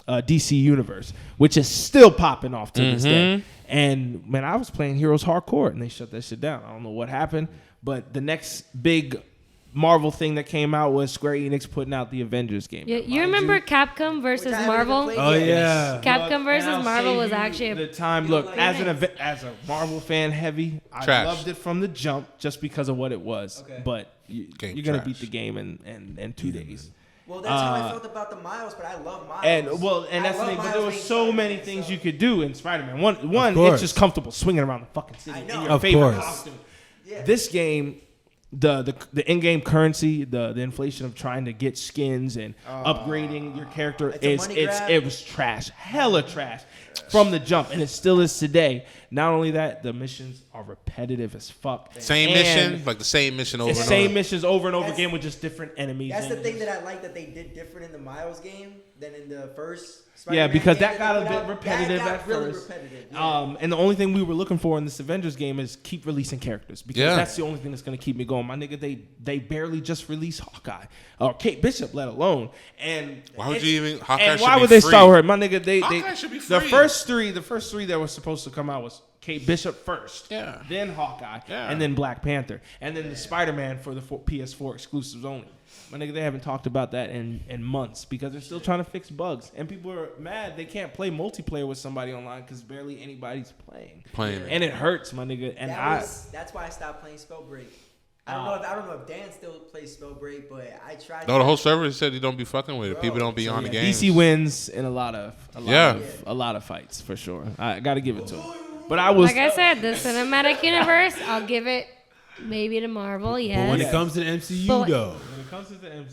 DC Universe, which is still popping off to this day. And man, I was playing Heroes Hardcore, and they shut that shit down. I don't know what happened, but the next big Marvel thing that came out was Square Enix putting out the Avengers game. Yeah, you remember Capcom versus Marvel? Oh yeah, Capcom versus Marvel was actually the time. Look, as a Marvel fan heavy, I loved it from the jump just because of what it was. Okay. But you're gonna beat the game in 2 days. Well, that's how I felt about the Miles, but I love Miles. And that's the thing. But there were so many things you could do in Spider-Man. One, it's just comfortable swinging around the fucking city in your favorite costume. Yeah. This game, the in-game currency, the inflation of trying to get skins and upgrading your character it was trash, hella trash from the jump, and it still is today. Not only that, the missions are repetitive as fuck. Same mission, like the same mission over and over. Same missions over and over again with just different enemies. That's the thing that I like that they did different in the Miles game than in the first Spider-Man because game that got a bit repetitive at first. And the only thing we were looking for in this Avengers game is keep releasing characters because that's the only thing that's going to keep me going. My nigga, they barely just released Hawkeye or Kate Bishop, let alone. And why would you even? Hawkeye and should why be would they free. start with her? My nigga, Hawkeye should be free. The first three that were supposed to come out was Kate Bishop first, then Hawkeye, and then Black Panther, and then the Spider-Man for the PS4 exclusives only. My nigga, they haven't talked about that in months because they're still trying to fix bugs, and people are mad they can't play multiplayer with somebody online because barely anybody's playing, and it hurts, my nigga. And that's why I stopped playing Spellbreak. I don't know if Dan still plays Spellbreak, but I tried. No, the whole server said you don't be fucking with it. People don't be on the game. DC wins in a lot of fights for sure. I got to give it to him. But I was like I said, the cinematic universe. I'll give it maybe to Marvel. Yes. But when it comes to the MCU, though.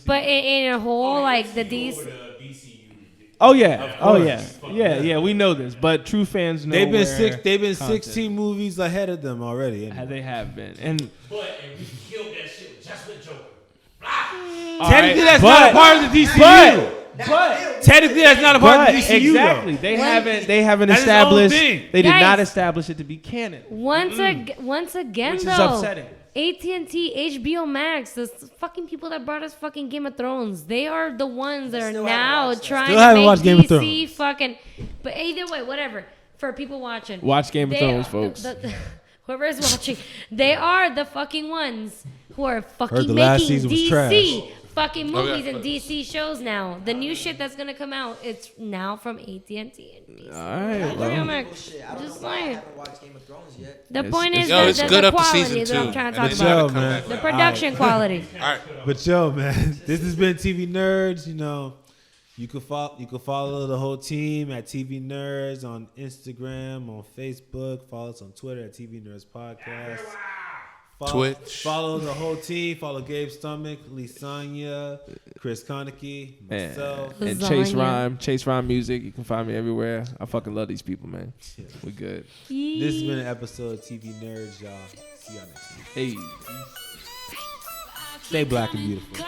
But in a whole, like the DC. Oh yeah. We know this, but true fans know. They've been 16 movies ahead of them already. Anyway. They have been, and we killed that shit just with Joker. Technically, that's not a part of the DCU. But technically, that's not a part of the DCU. Exactly, though. they haven't established. They did not establish it to be canon. Once again, which though, is upsetting. AT&T, HBO Max, the fucking people that brought us fucking Game of Thrones, they are the ones that are now trying to make DC fucking. But either way, whatever. For people watching, watch Game of Thrones, folks. Whoever is watching, they are the fucking ones who are fucking making DC fucking movies and DC shows now. The new shit that's gonna come out, it's now from AT&T and DC. All right, well. Just saying. I haven't watched Game of Thrones yet. The point is it's good the up to quality season is what 2. I'm trying to talk about. The production quality. All right. But yo, man, this has been TV Nerds. You know, you can follow the whole team at TV Nerds on Instagram, on Facebook. Follow us on Twitter at TV Nerds Podcast. Twitch. Follow the whole team. Follow Gabe Stomach, Lisanya, Chris Kaneki, myself, and Chase Rhyme Music. You can find me everywhere. I fucking love these people, man. We good. This has been an episode of TV Nerds, y'all. See y'all next week. Hey. Stay black and beautiful.